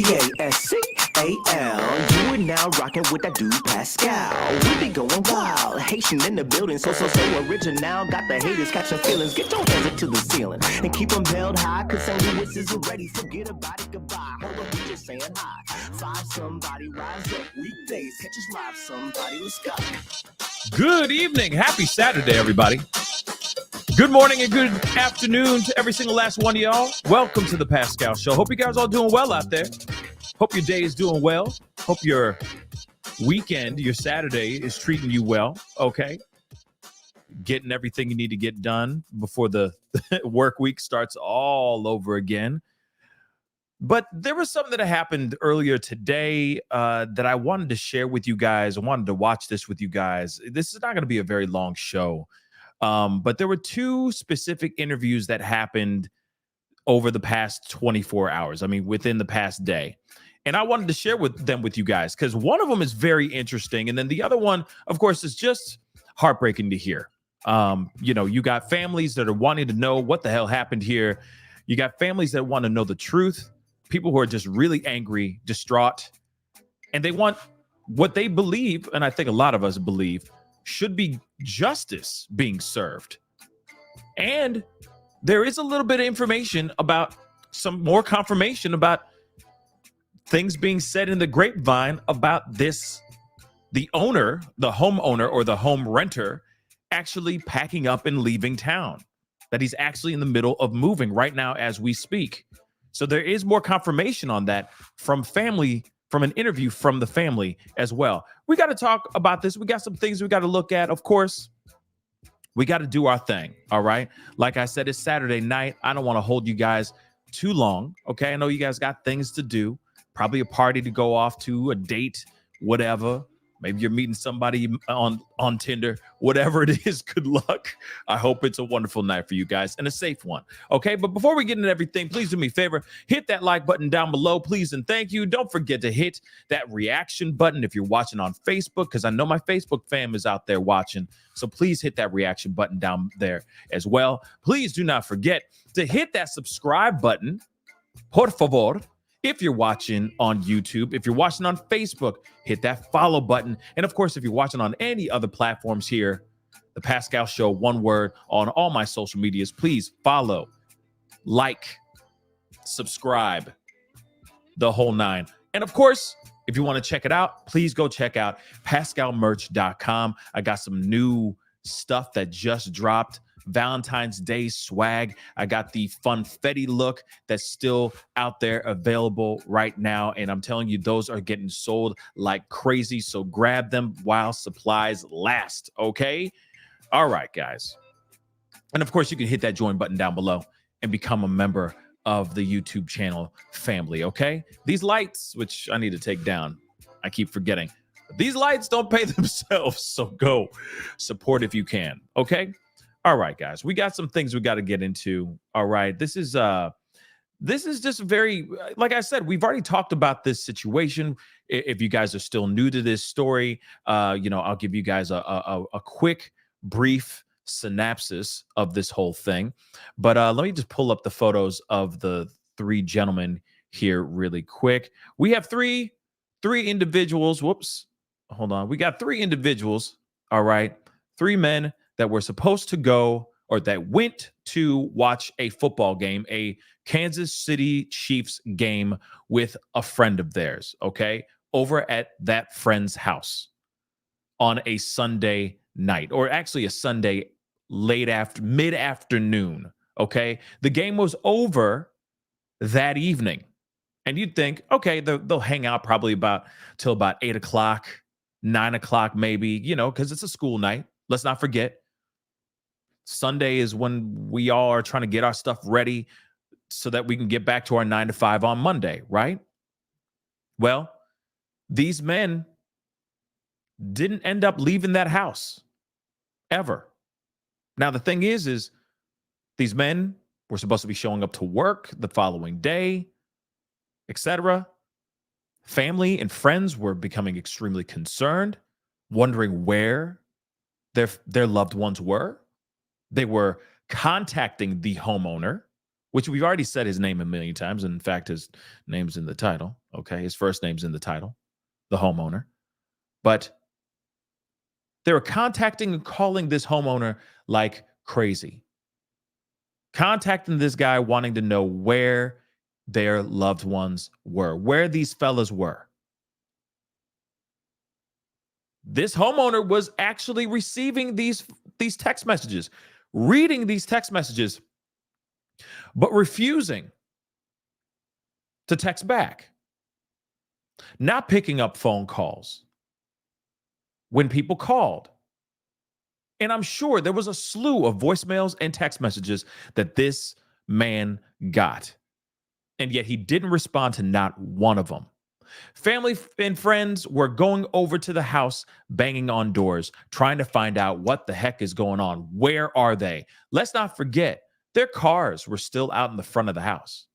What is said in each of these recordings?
Pascal. You are now rocking with that dude Pascal. We be going wild, Haitian in the building, so original. Got the haters catching feelings. Get your hands up to the ceiling and keep them held high. Cause St. Louis isn't ready. Forget about it, goodbye. Hold on, we just saying hi. Five somebody, rise up. Weekdays, catch us live. Somebody, let's go. Good evening. Happy Saturday, everybody. Good morning and good afternoon to every single last one of y'all. Welcome to the Pascal Show. Hope you guys all doing well out there. Hope your day is doing well. Hope your weekend, your Saturday is treating you well. Okay. Getting everything you need to get done before the work week starts all over again. But there was something that happened earlier today that I wanted to share with you guys. I wanted to watch this with you guys. This is not going to be a very long show. But there were two specific interviews that happened over the past 24 hours. I mean, within the past day. And I wanted to share them with you guys because one of them is very interesting. And then the other one, of course, is just heartbreaking to hear. You got families that are wanting to know what the hell happened here. You got families that want to know the truth. People who are just really angry, distraught. And they want what they believe, and I think a lot of us believe, should be justice being served. And there is a little bit of information about some more confirmation about things being said in the grapevine about this, the owner, the homeowner or the home renter actually packing up and leaving town, that he's actually in the middle of moving right now as we speak. So there is more confirmation on that from an interview from the family as well. We got to talk about this. We got some things we got to look at. Of course, we got to do our thing. All right. Like I said, it's Saturday night. I don't want to hold you guys too long. Okay. I know you guys got things to do, probably a party to go off to, a date, whatever. Maybe you're meeting somebody on Tinder, whatever it is. Good luck. I hope it's a wonderful night for you guys and a safe one. Okay. But before we get into everything, please do me a favor, hit that like button down below, please. And thank you. Don't forget to hit that reaction button if you're watching on Facebook, because I know my Facebook fam is out there watching. So please hit that reaction button down there as well. Please do not forget to hit that subscribe button. Por favor. If you're watching on YouTube, if you're watching on Facebook, hit that follow button. And of course, if you're watching on any other platforms here, the Pascal Show, one word, on all my social medias, please follow, like, subscribe, the whole nine. And of course, if you want to check it out, please go check out pascalmerch.com. I got some new stuff that just dropped. Valentine's Day swag. I got the funfetti look that's still out there available right now. And I'm telling you, those are getting sold like crazy. So grab them while supplies last. Okay. All right, guys. And of course, you can hit that join button down below and become a member of the YouTube channel family. Okay. These lights, which I need to take down, I keep forgetting. These lights don't pay themselves. So go support if you can. Okay. All right, guys, we got some things we got to get into. All right. This is just very, like I said, we've already talked about this situation. If you guys are still new to this story, I'll give you guys a quick, brief synopsis of this whole thing. But let me just pull up the photos of the three gentlemen here really quick. We have three individuals. Whoops. Hold on. We got three individuals. All right. Three men that were supposed to go, or that went to watch a football game, a Kansas City Chiefs game with a friend of theirs, okay, over at that friend's house on a Sunday night, or actually a Sunday mid-afternoon, okay? The game was over that evening. And you'd think, okay, they'll hang out probably till about 8 o'clock, 9 o'clock maybe, because it's a school night. Let's not forget. Sunday is when we all are trying to get our stuff ready so that we can get back to our 9 to 5 on Monday, right? Well, these men didn't end up leaving that house ever. Now, the thing is these men were supposed to be showing up to work the following day, etc. Family and friends were becoming extremely concerned, wondering where their loved ones were. They were contacting the homeowner which we've already said his name a million times. And in fact, his name's in the title. Okay. His first name's in the title, the homeowner. But they were contacting and calling this homeowner like crazy. Contacting this guy, wanting to know where their loved ones were, where these fellas were. This homeowner was actually receiving these text messages, reading these text messages, but refusing to text back, not picking up phone calls when people called. And I'm sure there was a slew of voicemails and text messages that this man got. And yet he didn't respond to not one of them. Family and friends were going over to the house, banging on doors, trying to find out what the heck is going on. Where are they? Let's not forget, their cars were still out in the front of the house.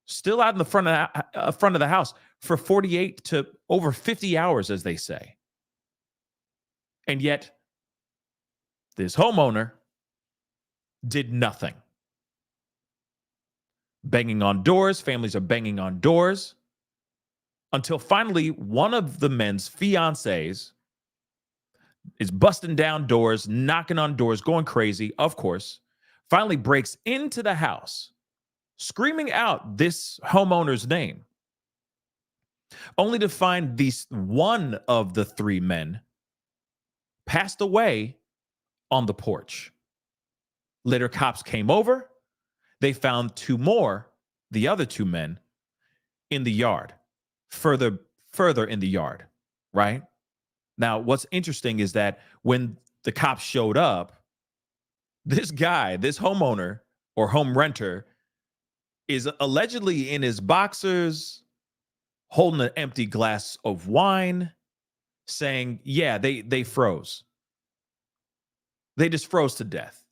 Still out in the front of the house for 48 to over 50 hours, as they say. And yet, this homeowner did nothing. Banging on doors, families are banging on doors, until finally one of the men's fiancés is busting down doors, knocking on doors, going crazy, of course, finally breaks into the house, screaming out this homeowner's name, only to find one of the three men passed away on the porch. Later, cops came over. They found two more, the other two men, in the yard, further in the yard, right? Now, what's interesting is that when the cops showed up, this guy, this homeowner or home renter, is allegedly in his boxers, holding an empty glass of wine, saying, yeah, they froze. They just froze to death.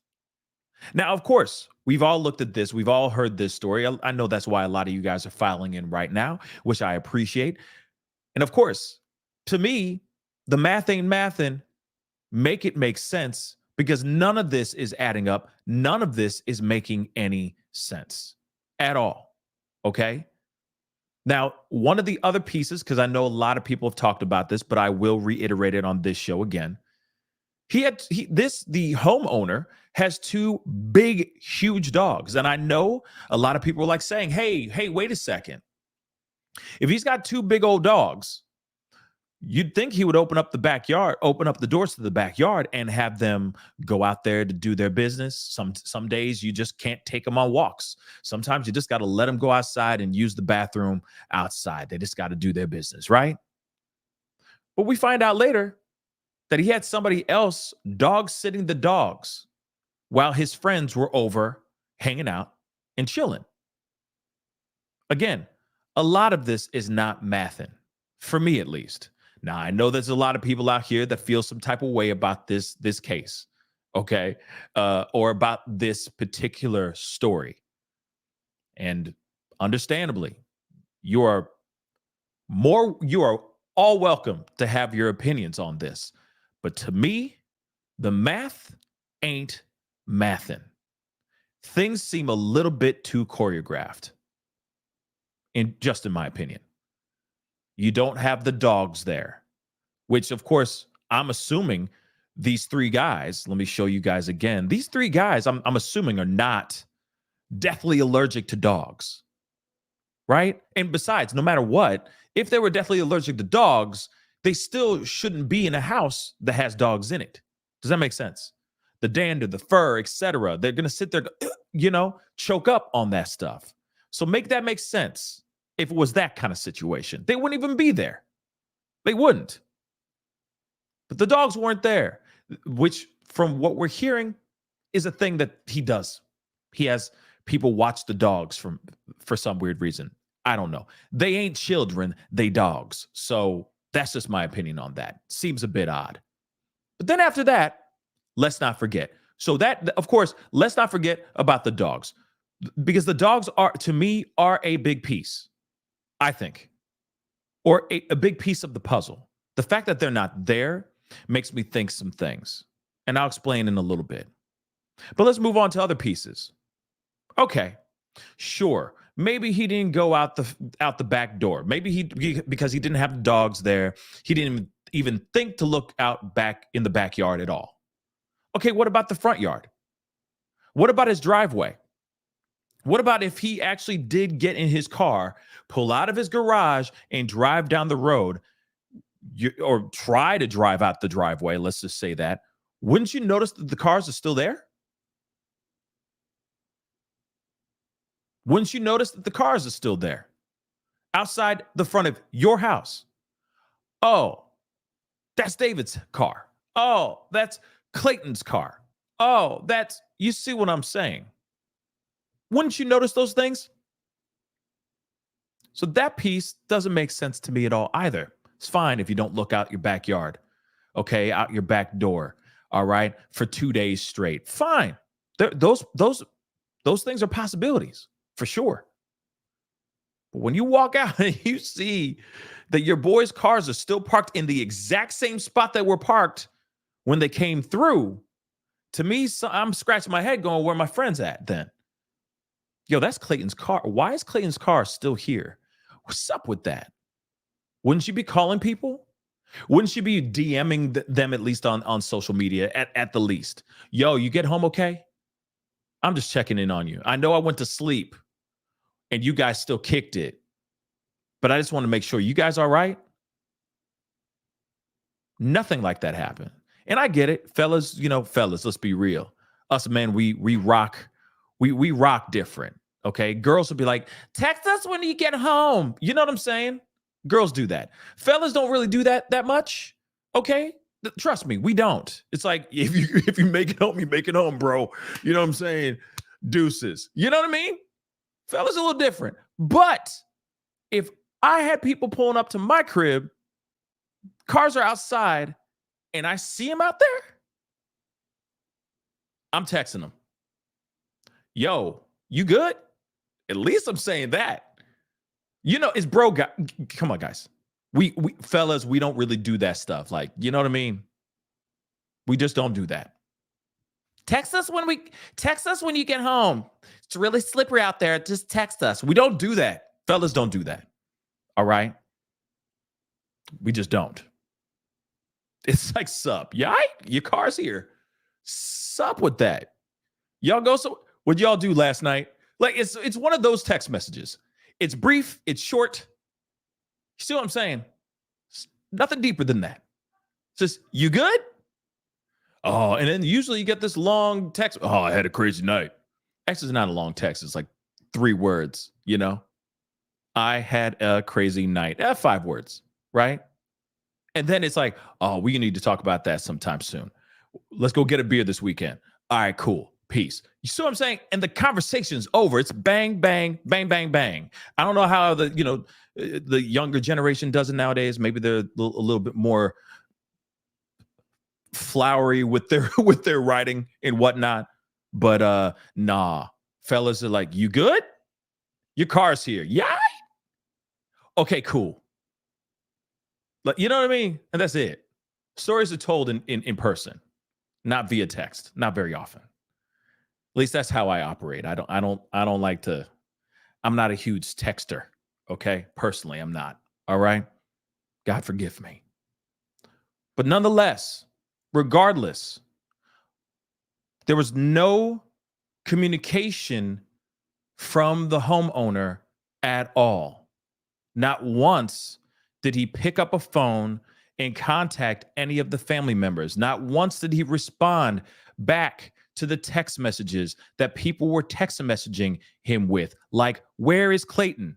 Now, of course, we've all looked at this. We've all heard this story. I know that's why a lot of you guys are filing in right now, which I appreciate. And of course, to me, the math ain't mathin'. Make it make sense, because none of this is adding up. None of this is making any sense at all. Okay? Now, one of the other pieces, because I know a lot of people have talked about this, but I will reiterate it on this show again. The homeowner has two big, huge dogs. And I know a lot of people are like saying, hey, wait a second. If he's got two big old dogs, you'd think he would open up the doors to the backyard and have them go out there to do their business. Some days you just can't take them on walks. Sometimes you just got to let them go outside and use the bathroom outside. They just got to do their business, right? But we find out later that he had somebody else dog sitting the dogs while his friends were over hanging out and chilling. Again, a lot of this is not mathin', for me at least. Now, I know there's a lot of people out here that feel some type of way about this case, okay, or about this particular story. And understandably, you are all welcome to have your opinions on this. But to me, the math ain't mathin'. Things seem a little bit too choreographed, in my opinion. You don't have the dogs there, which, of course, I'm assuming these three guys, let me show you guys again. These three guys, I'm assuming, are not deathly allergic to dogs, right? And besides, no matter what, if they were deathly allergic to dogs, they still shouldn't be in a house that has dogs in it. Does that make sense? The dander, the fur, etc. They're going to sit there, choke up on that stuff. So make that make sense. If it was that kind of situation, they wouldn't even be there. They wouldn't. But the dogs weren't there, which, from what we're hearing, is a thing that he does. He has people watch the dogs for some weird reason. I don't know. They ain't children, they dogs. So that's just my opinion on that. Seems a bit odd. But then after that, let's not forget. So that, of course, let's not forget about the dogs, because the dogs are, to me, are a big piece, I think, or a big piece of the puzzle. The fact that they're not there makes me think some things, and I'll explain in a little bit. But let's move on to other pieces. Okay, sure. Maybe he didn't go out the back door. Maybe because he didn't have dogs there, he didn't even think to look out back in the backyard at all. Okay, what about the front yard? What about his driveway? What about if he actually did get in his car, pull out of his garage, and drive down the road, or try to drive out the driveway? Let's just say that. Wouldn't you notice that the cars are still there? Wouldn't you notice that the cars are still there outside the front of your house? Oh, that's David's car. Oh, that's Clayton's car. Oh, you see what I'm saying? Wouldn't you notice those things? So that piece doesn't make sense to me at all either. It's fine if you don't look out your backyard, okay, out your back door, all right, for 2 days straight. Fine. Those things are possibilities for sure. But when you walk out and you see that your boys' cars are still parked in the exact same spot that were parked when they came through, to me, I'm scratching my head going, where my friend's at then? Yo, that's Clayton's car. Why is Clayton's car still here? What's up with that? Wouldn't you be calling people? Wouldn't you be DMing them at least on social media at the least? Yo, you get home okay? I'm just checking in on you. I know I went to sleep and you guys still kicked it, but I just want to make sure you guys all right. Nothing like that happened. And I get it, fellas, let's be real. Us men, we rock different. Okay. Girls will be like, text us when you get home. You know what I'm saying? Girls do that. Fellas don't really do that much. Okay. Trust me, we don't. It's like, if you make it home, you make it home, bro. You know what I'm saying? Deuces. You know what I mean? Fellas are a little different. But if I had people pulling up to my crib, cars are outside, and I see them out there, I'm texting them. Yo, you good? At least I'm saying that. It's bro. Come on, guys. We fellas, we don't really do that stuff. Like, you know what I mean? We just don't do that. Text us when you get home. It's really slippery out there. Just text us. We don't do that. Fellas don't do that. All right? We just don't. It's like, sup. Yeah, your car's here. Sup with that. Y'all go. So what'd y'all do last night? Like, it's one of those text messages. It's brief. It's short. You see what I'm saying? It's nothing deeper than that. It's just, you good? Oh, and then usually you get this long text. Oh, I had a crazy night. Actually, it's not a long text. It's like 3 words, I had a crazy night. 5 words, right? And then it's like, oh, we need to talk about that sometime soon. Let's go get a beer this weekend. All right, cool. Peace. You see what I'm saying? And the conversation's over. It's bang, bang, bang, bang, bang. I don't know how the younger generation does it nowadays. Maybe they're a little bit more flowery with their writing and whatnot. But nah, fellas are like, you good? Your car's here. Yeah. Okay, cool. Like, you know what I mean? And that's it. Stories are told in person, not via text, not very often. At least that's how I operate. I don't like to. I'm not a huge texter. Okay, personally, I'm not. All right, God forgive me. But nonetheless, regardless, there was no communication from the homeowner at all. Not once did he pick up a phone and contact any of the family members. Not once did he respond back to the text messages that people were text messaging him with. Like, where is Clayton?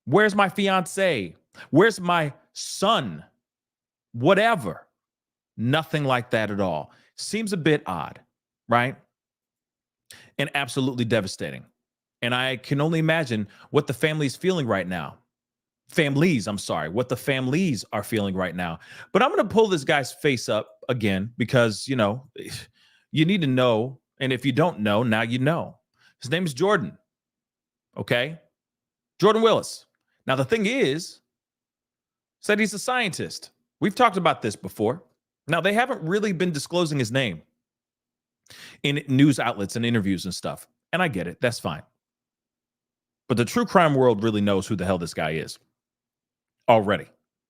Where's my fiance? Where's my son? Whatever. Nothing like that at all. Seems a bit odd, right? And absolutely devastating. And I can only imagine what the family's feeling right now. What the families are feeling right now. But I'm going to pull this guy's face up again because, you need to know. And if you don't know, now you know. His name is Jordan. Okay? Jordan Willis. Now, the thing is, said he's a scientist. We've talked about this before. Now, they haven't really been disclosing his name. in news outlets and interviews and stuff. And I get it. That's fine. But the true crime world really knows who the hell this guy is already.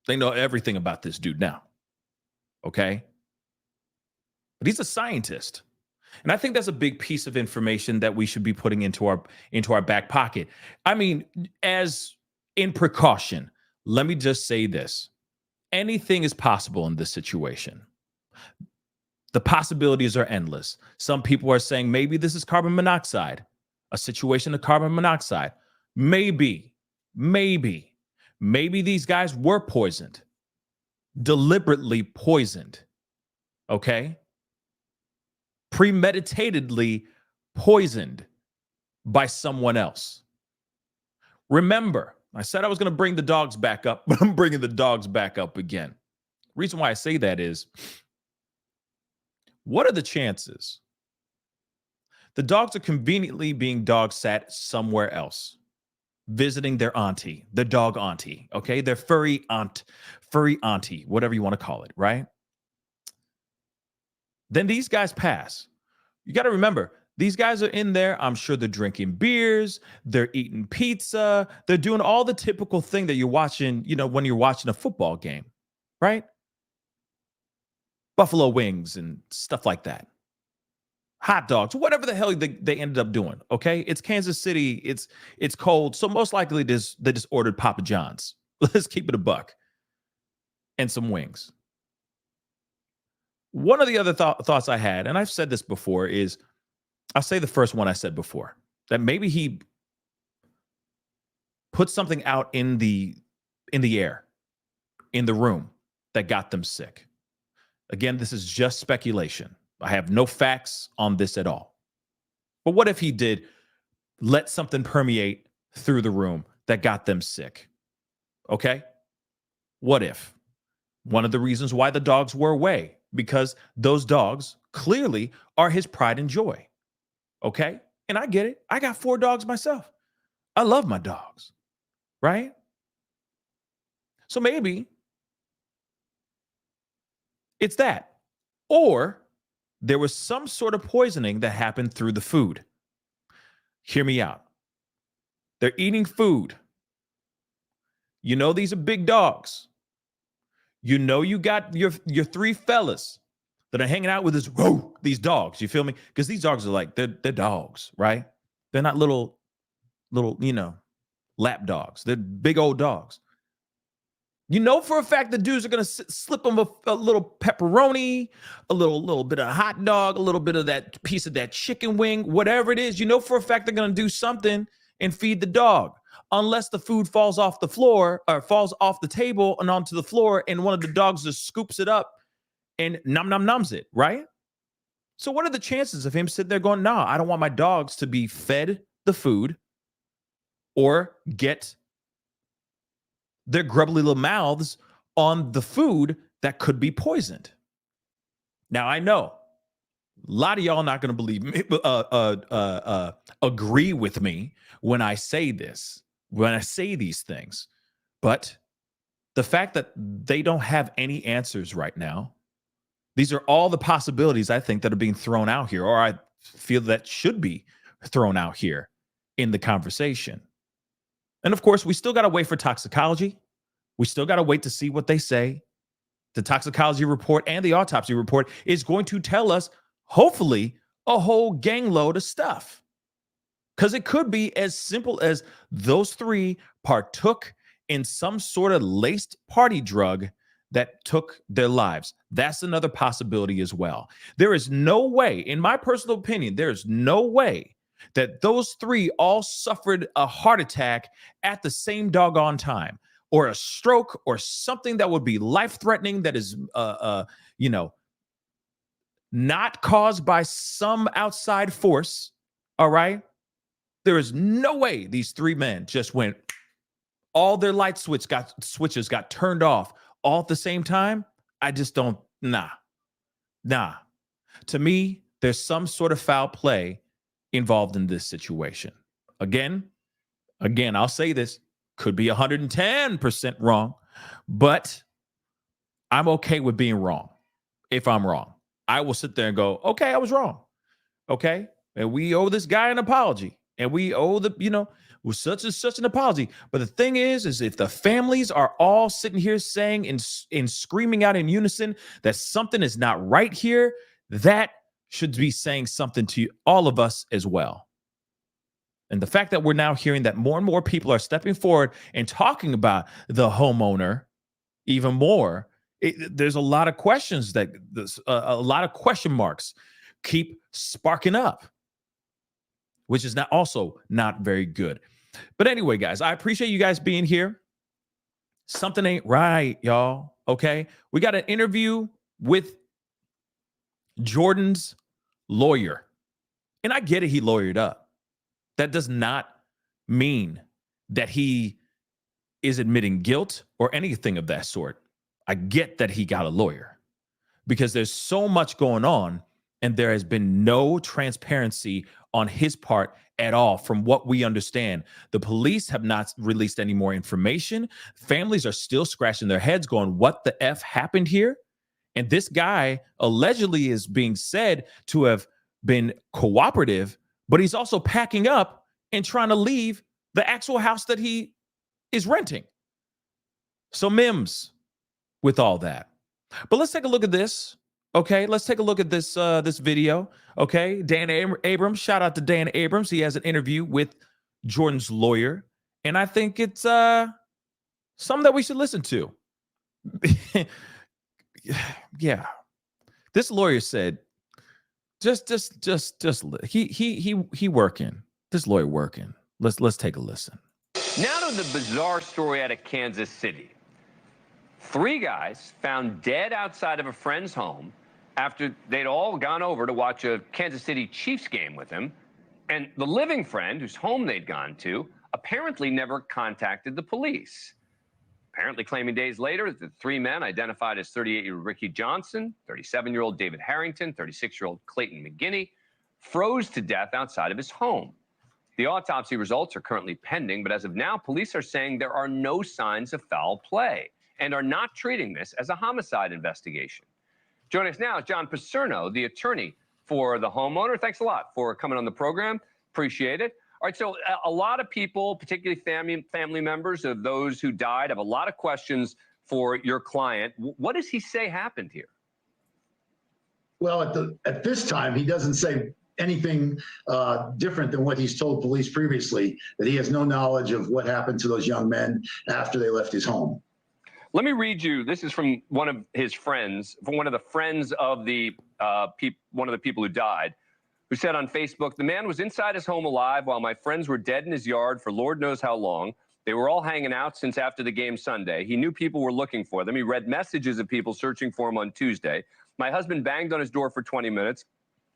They know everything about this dude now. Okay? But he's a scientist. And I think that's a big piece of information that we should be putting into our back pocket. I mean, as in precaution, let me just say this. Anything is possible in this situation. The possibilities are endless. Some people are saying maybe this is carbon monoxide, a situation of carbon monoxide. Maybe these guys were poisoned, deliberately poisoned, okay? Premeditatedly poisoned by someone else. Remember, I said I was going to bring the dogs back up, but I'm bringing the dogs back up again. The reason why I say that is, what are the chances the dogs are conveniently being dog sat somewhere else, visiting their auntie, their dog auntie, okay? Their furry auntie, whatever you want to call it, right? Then these guys pass. You got to remember, these guys are in there. I'm sure they're drinking beers. They're eating pizza. They're doing all the typical thing that you're watching, when you're watching a football game, right? Buffalo wings and stuff like that. Hot dogs, whatever the hell they ended up doing, okay? It's Kansas City. It's cold. So most likely they just ordered Papa John's. Let's keep it a buck. And some wings. One of the other thoughts I had, and I've said this before, is I'll say the first one I said before, that maybe he put something out in the air, in the room, that got them sick. Again, this is just speculation. I have no facts on this at all. But what if he did let something permeate through the room that got them sick? Okay? What if? One of the reasons why the dogs were away, because those dogs clearly are his pride and joy. Okay? And I get it. I got 4 dogs myself. I love my dogs. Right? So maybe it's that. Or there was some sort of poisoning that happened through the food. Hear me out. They're eating food. These are big dogs. You got your 3 fellas that are hanging out with these dogs. You feel me? Because these dogs are they're dogs, right? They're not little, lap dogs. They're big old dogs. For a fact the dudes are going to slip them a little pepperoni, a little bit of hot dog, a little bit of that piece of that chicken wing, whatever it is. For a fact they're going to do something and feed the dog. Unless the food falls off the floor or falls off the table and onto the floor and one of the dogs just scoops it up and nums it, right? So what are the chances of him sitting there going, nah, I don't want my dogs to be fed the food or get their grubbly little mouths on the food that could be poisoned? Now, I know a lot of y'all not going to believe me, agree with me when I say this, when I say these things. But the fact that they don't have any answers right now, these are all the possibilities I think that are being thrown out here, or I feel that should be thrown out here in the conversation. And of course, we still got to wait for toxicology. We still got to wait to see what they say. The toxicology report and the autopsy report is going to tell us, hopefully, a whole gang load of stuff. Because it could be as simple as those 3 partook in some sort of laced party drug that took their lives. That's another possibility as well. There is no way, in my personal opinion, there is no way that those 3 all suffered a heart attack at the same doggone time, or a stroke, or something that would be life-threatening that is, not caused by some outside force, all right? There is no way these 3 men just went, all their light switches got turned off all at the same time. I just don't, nah. To me, there's some sort of foul play involved in this situation. Again, I'll say this, could be 110% wrong, but I'm okay with being wrong. If I'm wrong, I will sit there and go, okay, I was wrong. Okay. And we owe this guy an apology. And we owe with such and such an apology. But the thing is if the families are all sitting here saying and screaming out in unison that something is not right here, that should be saying something to all of us as well. And the fact that we're now hearing that more and more people are stepping forward and talking about the homeowner even more, there's a lot of questions a lot of question marks keep sparking up, which is also not very good. But anyway, guys, I appreciate you guys being here. Something ain't right, y'all. Okay. We got an interview with Jordan's lawyer. And I get it, he lawyered up. That does not mean that he is admitting guilt or anything of that sort. I get that he got a lawyer because there's so much going on and there has been no transparency on his part at all from what we understand. The police have not released any more information. Families are still scratching their heads going, what the F happened here? And this guy allegedly is being said to have been cooperative, but he's also packing up and trying to leave the actual house that he is renting. So Mims with all that. But let's take a look at this. Okay, let's take a look at this this video. Okay, Dan Abrams, shout out to Dan Abrams. He has an interview with Jordan's lawyer, and I think it's something that we should listen to. Yeah, this lawyer said, just he working. This lawyer working. Let's take a listen. Now to the bizarre story out of Kansas City. 3 guys found dead outside of a friend's home after they'd all gone over to watch a Kansas City Cheifs game with him. And the living friend, whose home they'd gone to, apparently never contacted the police. Apparently claiming days later that the 3 men identified as 38-year-old Ricky Johnson, 37-year-old David Harrington, 36-year-old Clayton McGinney, froze to death outside of his home. The autopsy results are currently pending, but as of now, police are saying there are no signs of foul play and are not treating this as a homicide investigation. Joining us now is John Paserno, the attorney for the homeowner. Thanks a lot for coming on the program. Appreciate it. All right, so a lot of people, particularly family members of those who died, have a lot of questions for your client. What does he say happened here? Well, at this time, he doesn't say anything different than what he's told police previously, that he has no knowledge of what happened to those young men after they left his home. Let me read you. This is from one of his friends, from one of the friends of the one of the people who died, who said on Facebook, "The man was inside his home alive while my friends were dead in his yard for Lord knows how long. They were all hanging out since after the game Sunday. He knew people were looking for them. He read messages of people searching for him on Tuesday. My husband banged on his door for 20 minutes.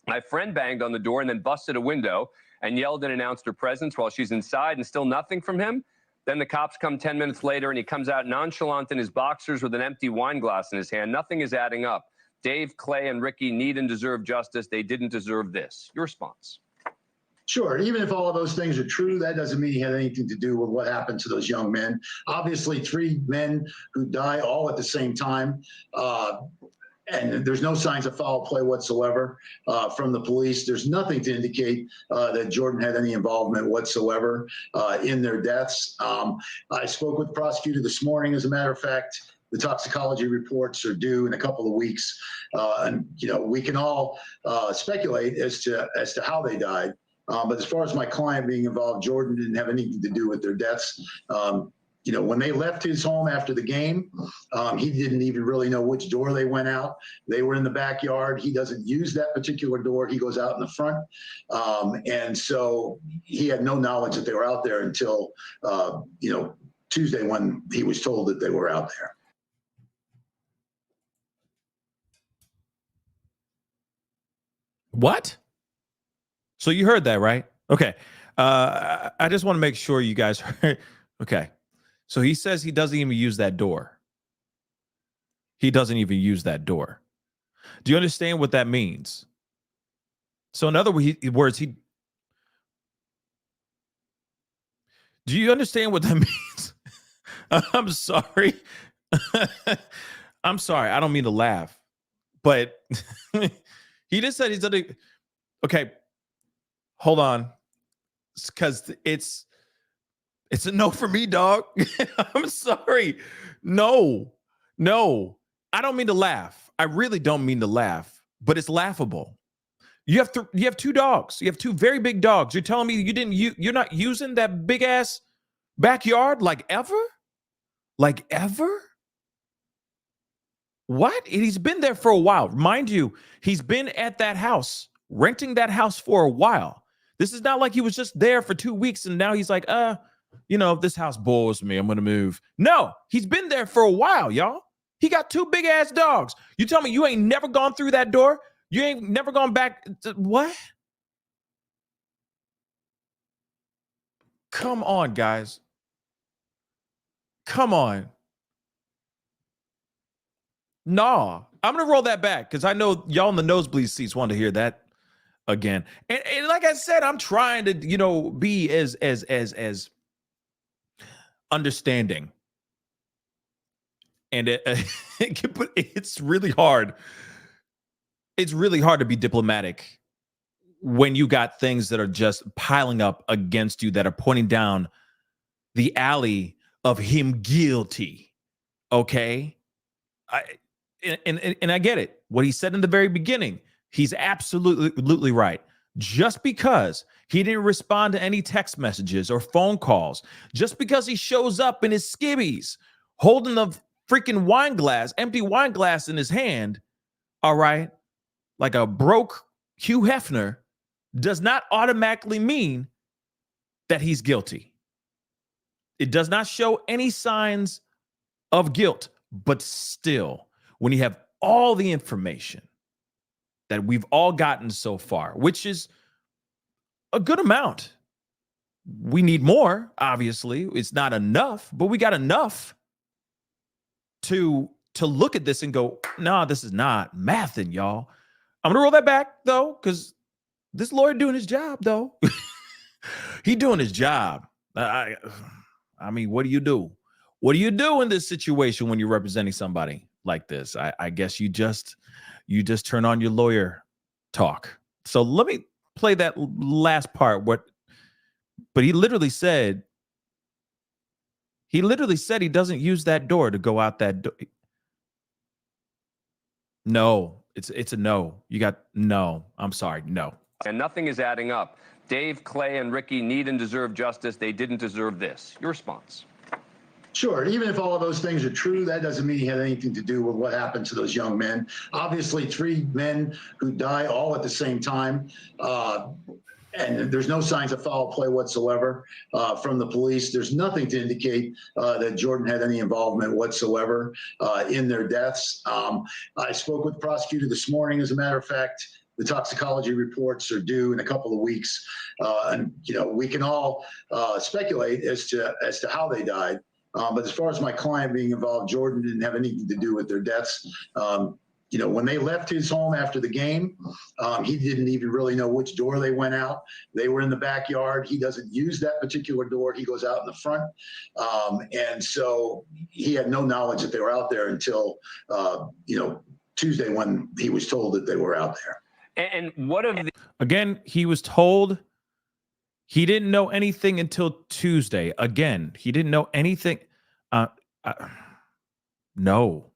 My friend banged on the door and then busted a window and yelled and announced her presence while she's inside and still nothing from him. Then the cops come 10 minutes later and he comes out nonchalant in his boxers with an empty wine glass in his hand. Nothing is adding up. Dave, Clay, and Ricky need and deserve justice. They didn't deserve this." Your response? Sure. Even if all of those things are true, that doesn't mean he had anything to do with what happened to those young men. Obviously, 3 men who die all at the same time. And there's no signs of foul play whatsoever from the police. There's nothing to indicate that Jordan had any involvement whatsoever in their deaths. I spoke with the prosecutor this morning. As a matter of fact, the toxicology reports are due in a couple of weeks. And, we can all speculate as to how they died. But as far as my client being involved, Jordan didn't have anything to do with their deaths. When they left his home after the game, he didn't even really know which door they went out. They were in the backyard. He doesn't use that particular door. He goes out in the front. And so he had no knowledge that they were out there until, Tuesday when he was told that they were out there. What? So you heard that, right? Okay. I just want to make sure you guys heard. Okay. So he says he doesn't even use that door. He doesn't even use that door. Do you understand what that means? So in other words, do you understand what that means? I'm sorry. I'm sorry. I don't mean to laugh, but he just said he's done it. Okay, hold on, because it's a no for me, dog. I'm sorry. No, I don't mean to laugh. I really don't mean to laugh, but it's laughable. You have two dogs. You have two very big dogs. You're telling me you're not using that big ass backyard like ever? Like ever? What? He's been there for a while. Mind you, he's been at that house, renting that house for a while. This is not like he was just there for 2 weeks and now he's like, if this house bores me, I'm going to move. No, he's been there for a while, y'all. He got two big ass dogs. You tell me you ain't never gone through that door? You ain't never gone back to what? Come on, guys. Come on. Nah, I'm going to roll that back because I know y'all in the nosebleed seats want to hear that again. And like I said, I'm trying to, be as understanding. And it's really hard. It's really hard to be diplomatic when you got things that are just piling up against you that are pointing down the alley of him guilty. Okay? And I get it. What he said in the very beginning, he's absolutely right. Just because he didn't respond to any text messages or phone calls, just because he shows up in his skivvies, holding the freaking empty wine glass in his hand, all right, like a broke Hugh Hefner, does not automatically mean that he's guilty. It does not show any signs of guilt, but still, when you have all the information that we've all gotten so far, which is a good amount. We need more, obviously. It's not enough, but we got enough to look at this and go, nah, this is not mathing, y'all. I'm going to roll that back, though, because this lawyer doing his job, though. He doing his job. I mean, what do you do? What do you do in this situation when you're representing somebody like this? I guess you just turn on your lawyer talk. So let me play that last part. But he literally said he doesn't use that door to go out that door. No, it's a no. You got no. I'm sorry, no. And nothing is adding up. Dave, Clay, and Ricky need and deserve justice. They didn't deserve this. Your response? Sure. Even if all of those things are true, that doesn't mean he had anything to do with what happened to those young men. Obviously, 3 men who die all at the same time. And there's no signs of foul play whatsoever from the police. There's nothing to indicate that Jordan had any involvement whatsoever in their deaths. I spoke with the prosecutor this morning, as a matter of fact. The toxicology reports are due in a couple of weeks. And, we can all speculate as to how they died. But as far as my client being involved, Jordan didn't have anything to do with their deaths. When they left his home after the game, he didn't even really know which door they went out. They were in the backyard. He doesn't use that particular door. He goes out in the front. And so he had no knowledge that they were out there until, Tuesday when he was told that they were out there. And what of the... Again, he was told he didn't know anything until Tuesday. Again, he didn't know anything. No.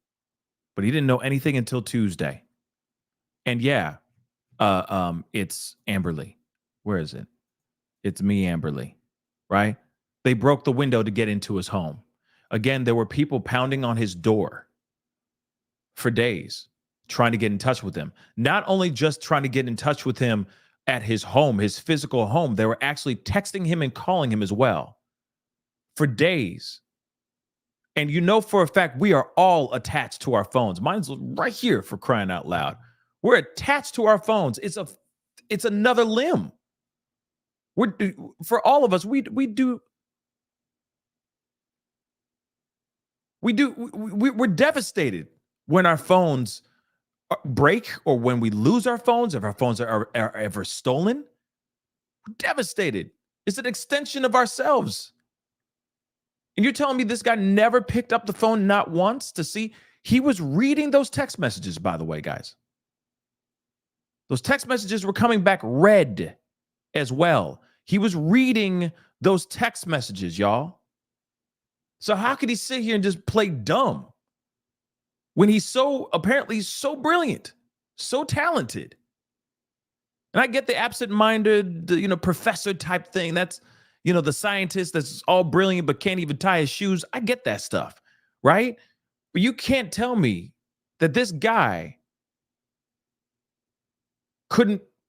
But he didn't know anything until Tuesday. And yeah, it's Amberly. Where is it? It's me, Amberly, right? They broke the window to get into his home. Again, there were people pounding on his door for days, trying to get in touch with him. Not only just trying to get in touch with him at his home, his physical home, they were actually texting him and calling him as well for days. And for a fact, we are all attached to our phones. Mine's right here, for crying out loud. We're attached to our phones. It's another limb. For all of us, we're devastated when our phones break or when we lose our phones, if our phones are ever stolen. We're devastated. It's an extension of ourselves. And you're telling me this guy never picked up the phone, not once, to see? He was reading those text messages, by the way, guys. Those text messages were coming back red as well. He was reading those text messages, y'all. So how could he sit here and just play dumb when he's so apparently so brilliant, so talented? And I get the absent-minded, professor type thing. That's, the scientist that's all brilliant but can't even tie his shoes. I get that stuff, right? But you can't tell me that this guy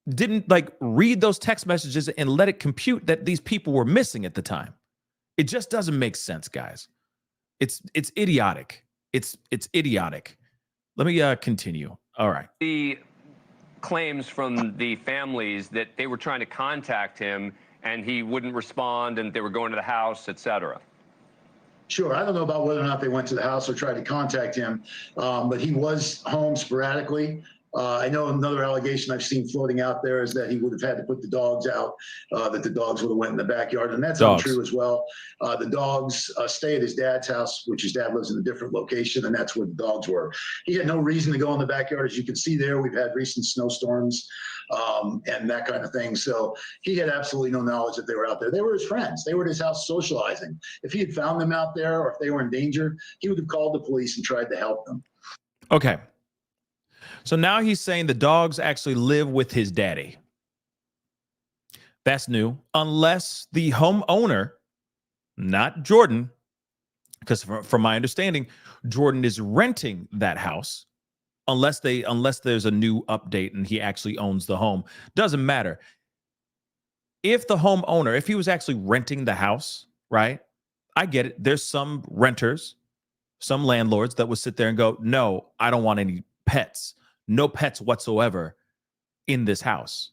didn't read those text messages and let it compute that these people were missing at the time. It just doesn't make sense, guys. It's idiotic. It's idiotic. Let me continue. All right. The claims from the families that they were trying to contact him and he wouldn't respond and they were going to the house, etc. Sure. I don't know about whether or not they went to the house or tried to contact him, but he was home sporadically. I know another allegation I've seen floating out there is that he would have had to put the dogs out, that the dogs would have went in the backyard, and that's untrue as well. The dogs stay at his dad's house, which his dad lives in a different location, and that's where the dogs were. He had no reason to go in the backyard. As you can see there, we've had recent snowstorms and that kind of thing. So he had absolutely no knowledge that they were out there. They were his friends. They were at his house socializing. If he had found them out there or if they were in danger, he would have called the police and tried to help them. Okay. So now he's saying the dogs actually live with his daddy. That's new. Unless the homeowner, not Jordan, because from my understanding, Jordan is renting that house. Unless there's a new update and he actually owns the home. Doesn't matter. If the homeowner, if he was actually renting the house, right? I get it. There's some renters, some landlords that would sit there and go, no, I don't want any pets. No pets whatsoever in this house.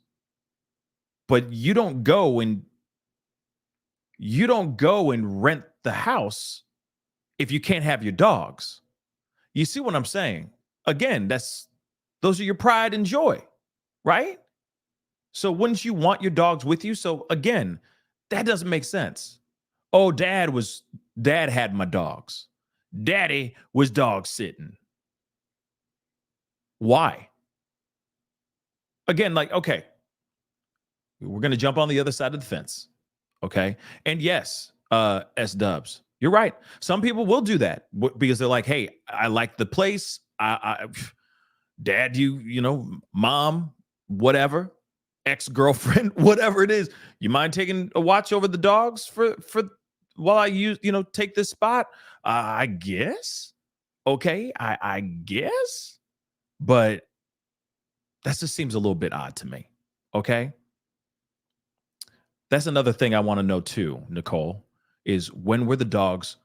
But you don't go and rent the house if you can't have your dogs. You see what I'm saying? Again, those are your pride and joy, right? So wouldn't you want your dogs with you? So again, that doesn't make sense. Oh, dad had my dogs. Daddy was dog sitting. Why? Again, okay, we're going to jump on the other side of the fence. Okay. And yes, S-dubs, you're right. Some people will do that because they're like, hey, I like the place. Dad, mom, whatever, ex-girlfriend, whatever it is. You mind taking a watch over the dogs for while I take this spot? I guess. Okay. I guess. But that just seems a little bit odd to me. Okay. That's another thing I want to know too, Nicole, is when were the dogs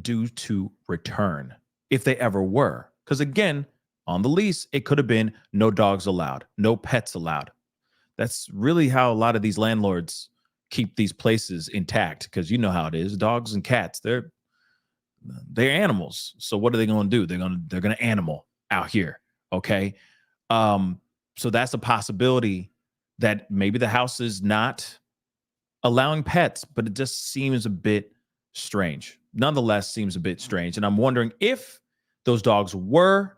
due to return? If they ever were. Because again, on the lease, it could have been no dogs allowed, no pets allowed. That's really how a lot of these landlords keep these places intact. Because you know how it is. Dogs and cats, they're animals. So what are they going to do? They're going to animal out here. Okay. So that's a possibility that maybe the house is not allowing pets, but it just seems a bit strange. Nonetheless, seems a bit strange. And I'm wondering if those dogs were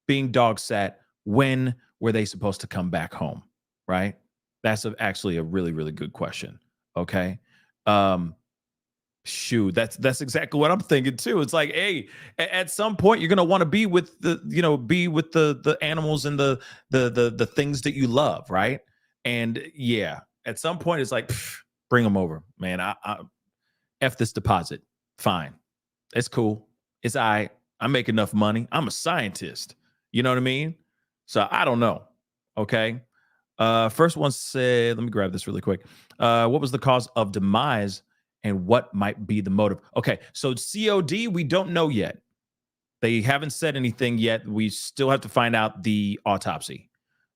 being dog sat, when were they supposed to come back home? Right. That's actually a really, really good question. Okay. Shoot, that's exactly what I'm thinking too. It's like, hey, at some point you're gonna want to be with the animals and the things that you love, right? And yeah, at some point it's like, bring them over, man. I F this deposit. Fine, it's cool. It's I make enough money. I'm a scientist. You know what I mean? So I don't know. Okay. First one said, let me grab this really quick. What was the cause of demise? And what might be the motive? Okay, so COD, we don't know yet. They haven't said anything yet. We still have to find out the autopsy.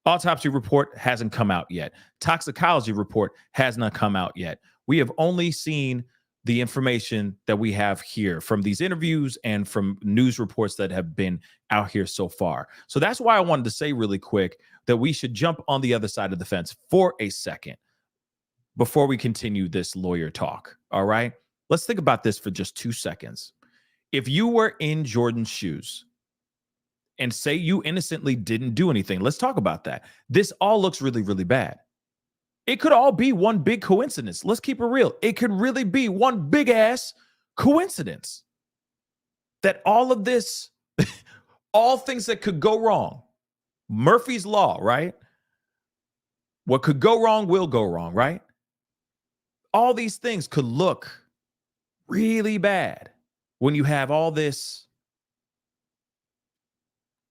Autopsy report hasn't come out yet. Toxicology report has not come out yet. We have only seen the information that we have here from these interviews and from news reports that have been out here so far. So that's why I wanted to say really quick that we should jump on the other side of the fence for a second before we continue this lawyer talk. All right. Let's think about this for just 2 seconds. If you were in Jordan's shoes, and say you innocently didn't do anything. Let's talk about that. This all looks really, really bad. It could all be one big coincidence. Let's keep it real. It could really be one big ass coincidence that all of this, all things that could go wrong, Murphy's Law, right? What could go wrong will go wrong, right? All these things could look really bad when you have all this,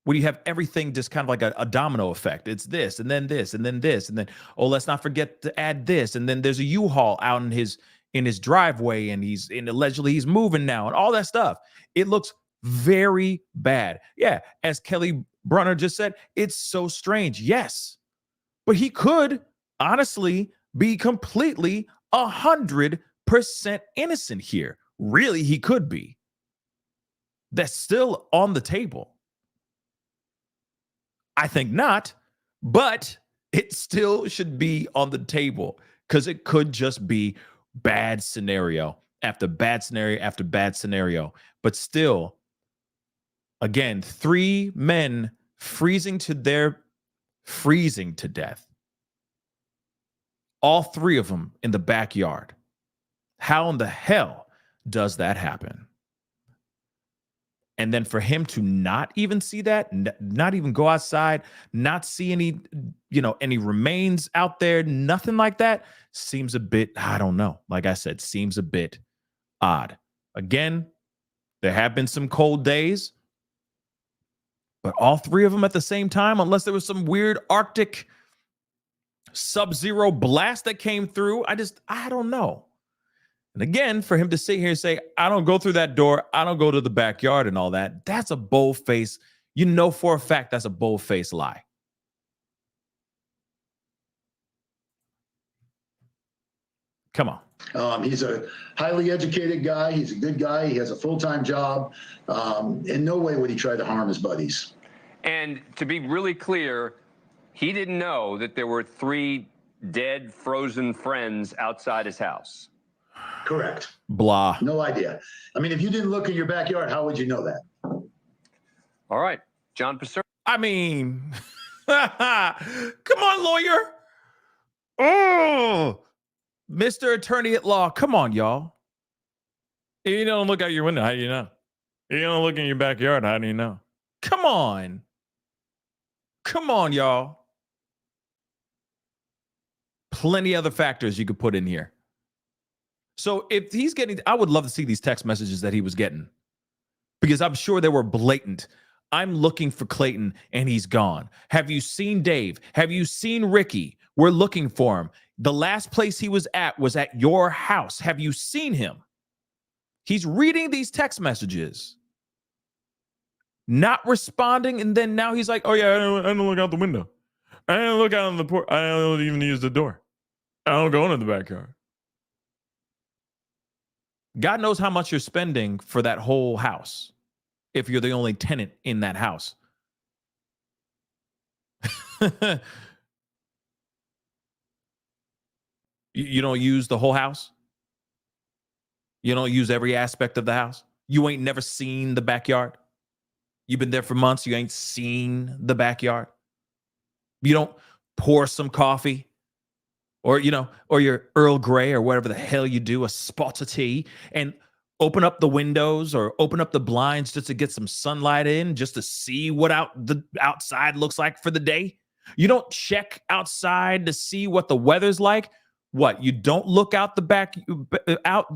when you have everything just kind of like a domino effect. It's this, and then this, and then this, and then, oh, let's not forget to add this. And then there's a U-Haul out in his driveway, and allegedly he's moving now, and all that stuff. It looks very bad. Yeah, as Kelly Brunner just said, it's so strange. Yes, but he could honestly be completely 100% innocent here. Really, he could be. That's still on the table. I think not, but it still should be on the table because it could just be bad scenario after bad scenario after bad scenario. But still, again, 3 men freezing to death. All 3 of them in the backyard. How in the hell does that happen? And then for him to not even see that, not even go outside, not see any remains out there, nothing like that, seems a bit, I don't know. Like I said, seems a bit odd. Again, there have been some cold days, but all 3 of them at the same time, unless there was some weird Arctic sub-zero blast that came through, I don't know. And again, for him to sit here and say, I don't go through that door, I don't go to the backyard and all that, that's a bold-faced, for a fact that's a bold-faced lie. Come on. He's a highly educated guy. He's a good guy. He has a full-time job. In no way would he try to harm his buddies. And to be really clear, he didn't know that there were 3 dead, frozen friends outside his house. Correct. Blah. No idea. I mean, if you didn't look in your backyard, how would you know that? All right. John Pacer. I mean, come on, lawyer. Oh, Mr. Attorney at Law. Come on, y'all. If you don't look out your window, how do you know? If you don't look in your backyard, how do you know? Come on. Come on, y'all. Plenty other factors you could put in here. So if he's getting, I would love to see these text messages that he was getting, because I'm sure they were blatant. I'm looking for Clayton and he's gone. Have you seen Dave? Have you seen Ricky? We're looking for him. The last place he was at your house. Have you seen him? He's reading these text messages, not responding. And then now he's like, oh yeah, I don't look out the window. I don't look out on the porch. I don't even use the door. I don't go into the backyard. God knows how much you're spending for that whole house if you're the only tenant in that house. You don't use the whole house? You don't use every aspect of the house? You ain't never seen the backyard? You've been there for months, you ain't seen the backyard? You don't pour some coffee? Or your Earl Grey or whatever the hell you do, a spot of tea, and open up the windows or open up the blinds just to get some sunlight in, just to see what the outside looks like for the day. You don't check outside to see what the weather's like. What, you don't look out the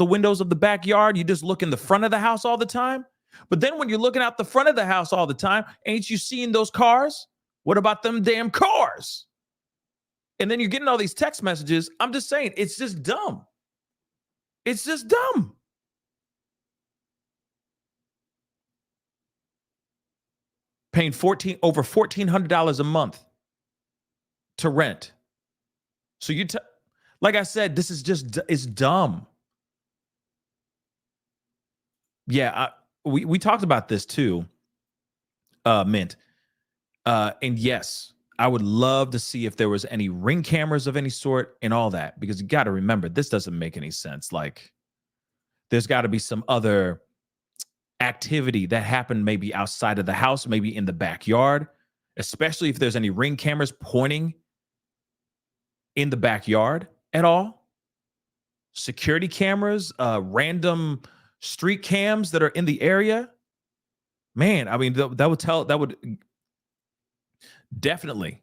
windows of the backyard? You just look in the front of the house all the time? But then when you're looking out the front of the house all the time, ain't you seeing those cars? What about them damn cars? And then you're getting all these text messages. I'm just saying, it's just dumb. It's just dumb. Paying over $1,400 a month to rent. So like I said, this is it's dumb. Yeah, we talked about this too, Mint. And yes, I would love to see if there was any ring cameras of any sort and all that, because you got to remember, this doesn't make any sense. Like, there's got to be some other activity that happened maybe outside of the house, maybe in the backyard, especially if there's any ring cameras pointing in the backyard at all. Security cameras, random street cams that are in the area. Man, I mean, that would definitely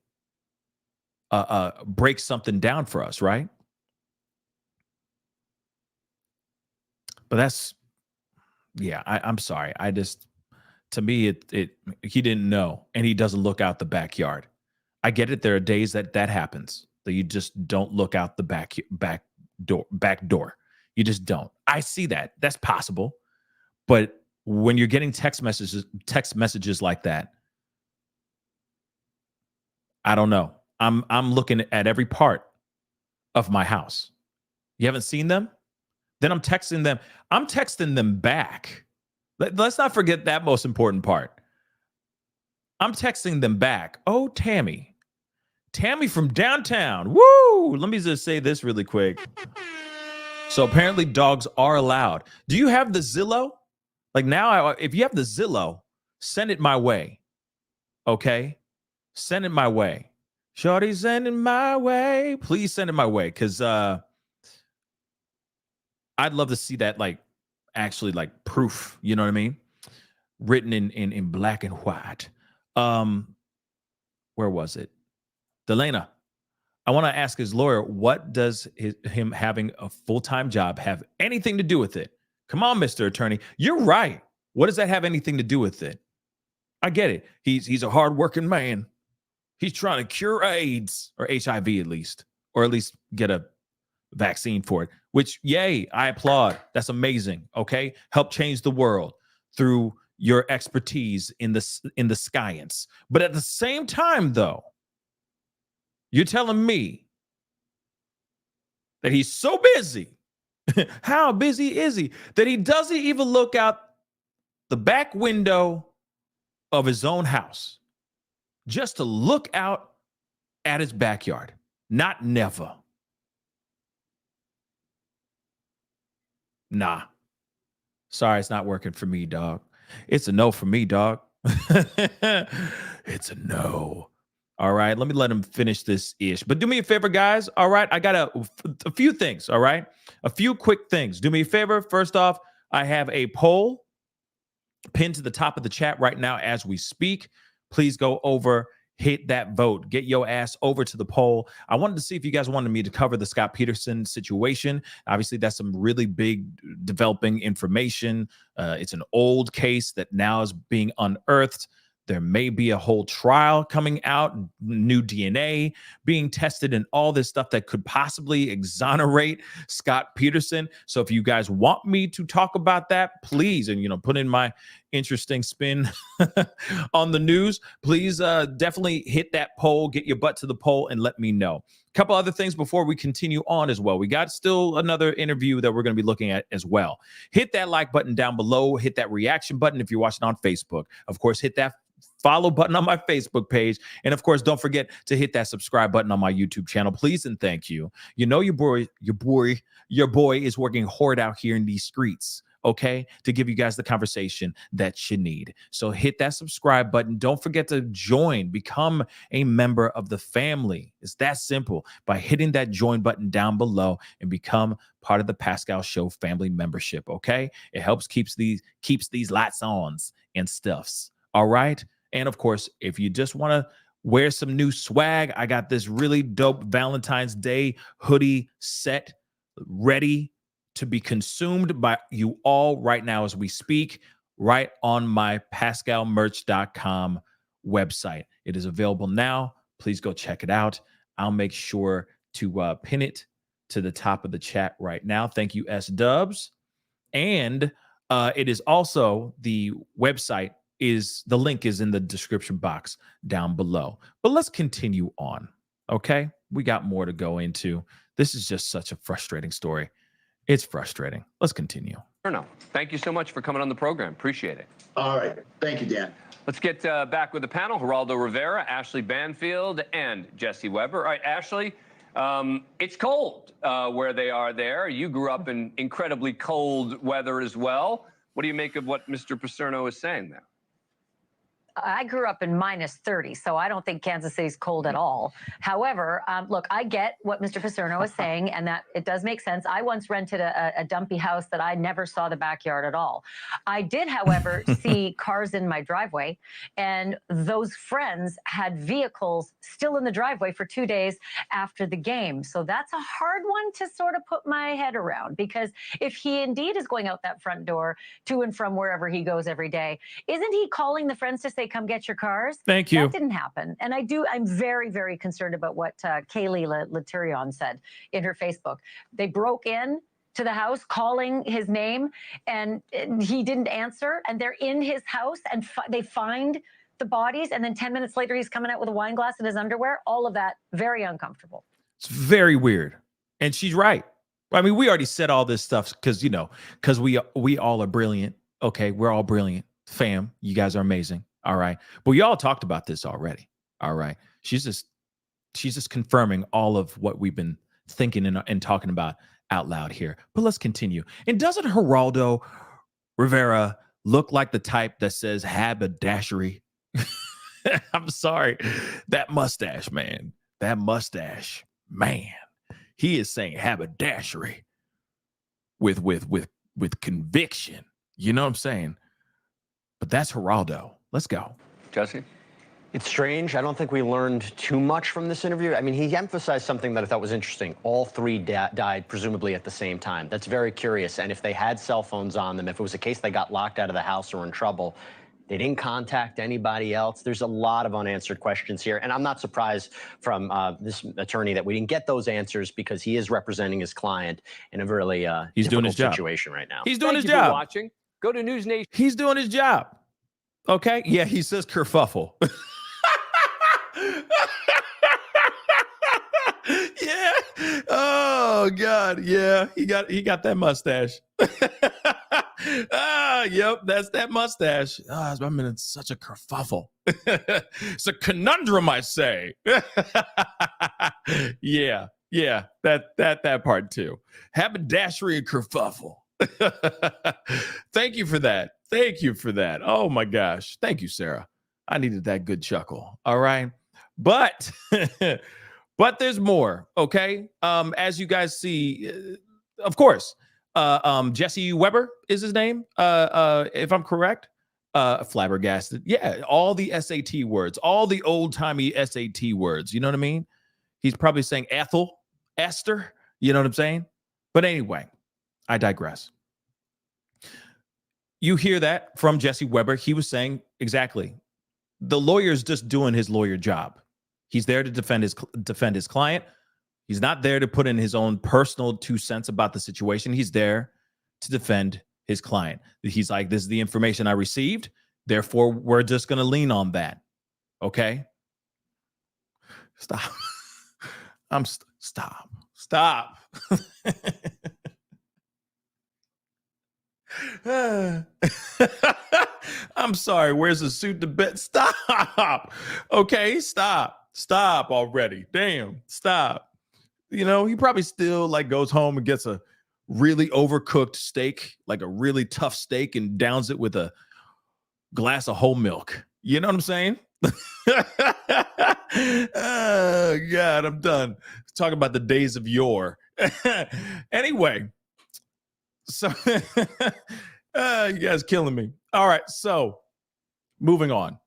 break something down for us, right? But that's, yeah, I'm sorry. To me, he didn't know, and he doesn't look out the backyard. I get it. There are days that happens, that you just don't look out the back door. You just don't. I see that. That's possible. But when you're getting text messages like that, I don't know. I'm looking at every part of my house. You haven't seen them? Then I'm texting them. I'm texting them back. Let's not forget that most important part. I'm texting them back. Oh, Tammy from downtown. Woo! Let me just say this really quick. So apparently dogs are allowed. Do you have the Zillow? Like now, if you have the Zillow, send it my way. Okay? Send it my way. Shorty, send it my way. Please send it my way, because I'd love to see that, like, actually, like, proof. You know what I mean? Written in black and white. Where was it? Delana, I want to ask his lawyer, what does him having a full-time job have anything to do with it? Come on, Mr. Attorney. You're right. What does that have anything to do with it? I get it. He's a hardworking man. He's trying to cure AIDS, or HIV at least, or at least get a vaccine for it, which, yay, I applaud. That's amazing. Okay. Help change the world through your expertise in the science. But at the same time, though, you're telling me that he's so busy. How busy is he? That he doesn't even look out the back window of his own house just to look out at his backyard. Not never. Nah. Sorry, it's not working for me, dog. It's a no for me, dog. It's a no. All right, let me let him finish this ish. But do me a favor, guys. All right, I got a few things. All right, a few quick things. Do me a favor. First off, I have a poll pinned to the top of the chat right now as we speak. Please go over, hit that vote, get your ass over to the poll. I wanted to see if you guys wanted me to cover the Scott Peterson situation. Obviously, that's some really big developing information. It's an old case that now is being unearthed. There may be a whole trial coming out, new DNA being tested, and all this stuff that could possibly exonerate Scott Peterson. So if you guys want me to talk about that, please, and put in my interesting spin on the news, please definitely hit that poll, get your butt to the poll, and let me know. A couple other things before we continue on as well. We got still another interview that we're going to be looking at as well. Hit that like button down below. Hit that reaction button if you're watching on Facebook. Of course, hit that follow button on my Facebook page. And of course, don't forget to hit that subscribe button on my YouTube channel, please. And thank you. Your boy is working hard out here in these streets, okay, to give you guys the conversation that you need. So hit that subscribe button. Don't forget to join, become a member of the family. It's that simple, by hitting that join button down below and become part of the Pascal Show family membership, okay? It helps keeps these lights ons and stuffs. All right. And of course, if you just want to wear some new swag, I got this really dope Valentine's Day hoodie set ready to be consumed by you all right now as we speak, right on my pascalmerch.com website. It is available now. Please go check it out. I'll make sure to pin it to the top of the chat right now. Thank you, S-Dubs. And it is also the website. The link is in the description box down below. But let's continue on, okay? We got more to go into. This is just such a frustrating story. It's frustrating. Let's continue. No, thank you so much for coming on the program. Appreciate it. All right. Thank you, Dan. Let's get back with the panel. Geraldo Rivera, Ashley Banfield, and Jesse Weber. All right, Ashley, it's cold where they are there. You grew up in incredibly cold weather as well. What do you make of what Mr. Paserno is saying there? I grew up in -30, so I don't think Kansas City's cold at all. However, look, I get what Mr. Paserno is saying, and that it does make sense. I once rented a dumpy house that I never saw the backyard at all. I did, however, see cars in my driveway, and those friends had vehicles still in the driveway for 2 days after the game. So that's a hard one to sort of put my head around, because if he indeed is going out that front door to and from wherever he goes every day, isn't he calling the friends to say, come get your cars? Thank you. That didn't happen. And I'm very, very concerned about what Kaylee Laturion said in her Facebook. They broke in to the house calling his name, and he didn't answer, and they're in his house, and they find the bodies, and then 10 minutes later he's coming out with a wine glass in his underwear. All of that, very uncomfortable. It's very weird. And she's right. I mean, we already said all this stuff because we all are brilliant. Okay, we're all brilliant. Fam, you guys are amazing. All right. But we all talked about this already. All right. She's just confirming all of what we've been thinking and talking about out loud here. But let's continue. And doesn't Geraldo Rivera look like the type that says haberdashery? I'm sorry. That mustache, man. That mustache, man. He is saying haberdashery with conviction. You know what I'm saying? But that's Geraldo. Let's go. Jesse? It's strange. I don't think we learned too much from this interview. I mean, he emphasized something that I thought was interesting. All three died presumably at the same time. That's very curious. And if they had cell phones on them, if it was a case they got locked out of the house or in trouble, they didn't contact anybody else. There's a lot of unanswered questions here. And I'm not surprised from this attorney that we didn't get those answers, because he is representing his client in a really he's doing his job situation right now. He's doing Thank his you for job. watching. Go to News Nation. He's doing his job. Okay. Yeah, he says kerfuffle. Yeah. Oh God. Yeah. He got that mustache. Yep. That's that mustache. I'm in such a kerfuffle. It's a conundrum, I say. Yeah. Yeah. That part too. Haberdashery and kerfuffle. Thank you for that. Thank you for that. Oh my gosh. Thank you, Sarah. I needed that good chuckle. All right. But but there's more. Okay. As you guys see, of course, Jesse Weber is his name. If I'm correct. Flabbergasted. Yeah, all the SAT words, all the old-timey SAT words. You know what I mean? He's probably saying Ethel, Esther. You know what I'm saying? But anyway, I digress. You hear that from Jesse Weber. He was saying exactly. The lawyer's just doing his lawyer job. He's there to defend his client. He's not there to put in his own personal 2 cents about the situation. He's there to defend his client. He's like, this is the information I received. Therefore, we're just going to lean on that. Okay? Stop. Stop. I'm sorry. Where's the suit to bet? Stop. Okay, stop already. Damn, stop. You know, he probably still like goes home and gets a really overcooked steak, like a really tough steak, and downs it with a glass of whole milk. You know what I'm saying? Oh God, I'm done talking about the days of yore. Anyway. So you guys killing me. All right. So moving on.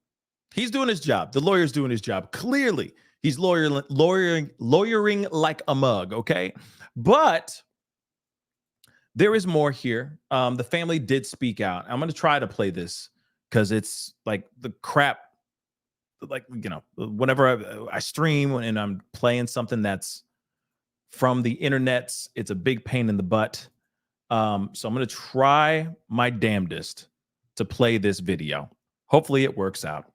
He's doing his job. The lawyer's doing his job. Clearly, he's lawyering like a mug. Okay. But there is more here. The family did speak out. I'm going to try to play this because it's like the crap. Like, you know, whenever I stream and I'm playing something that's from the internet, it's a big pain in the butt. So I'm going to try my damnedest to play this video. Hopefully it works out.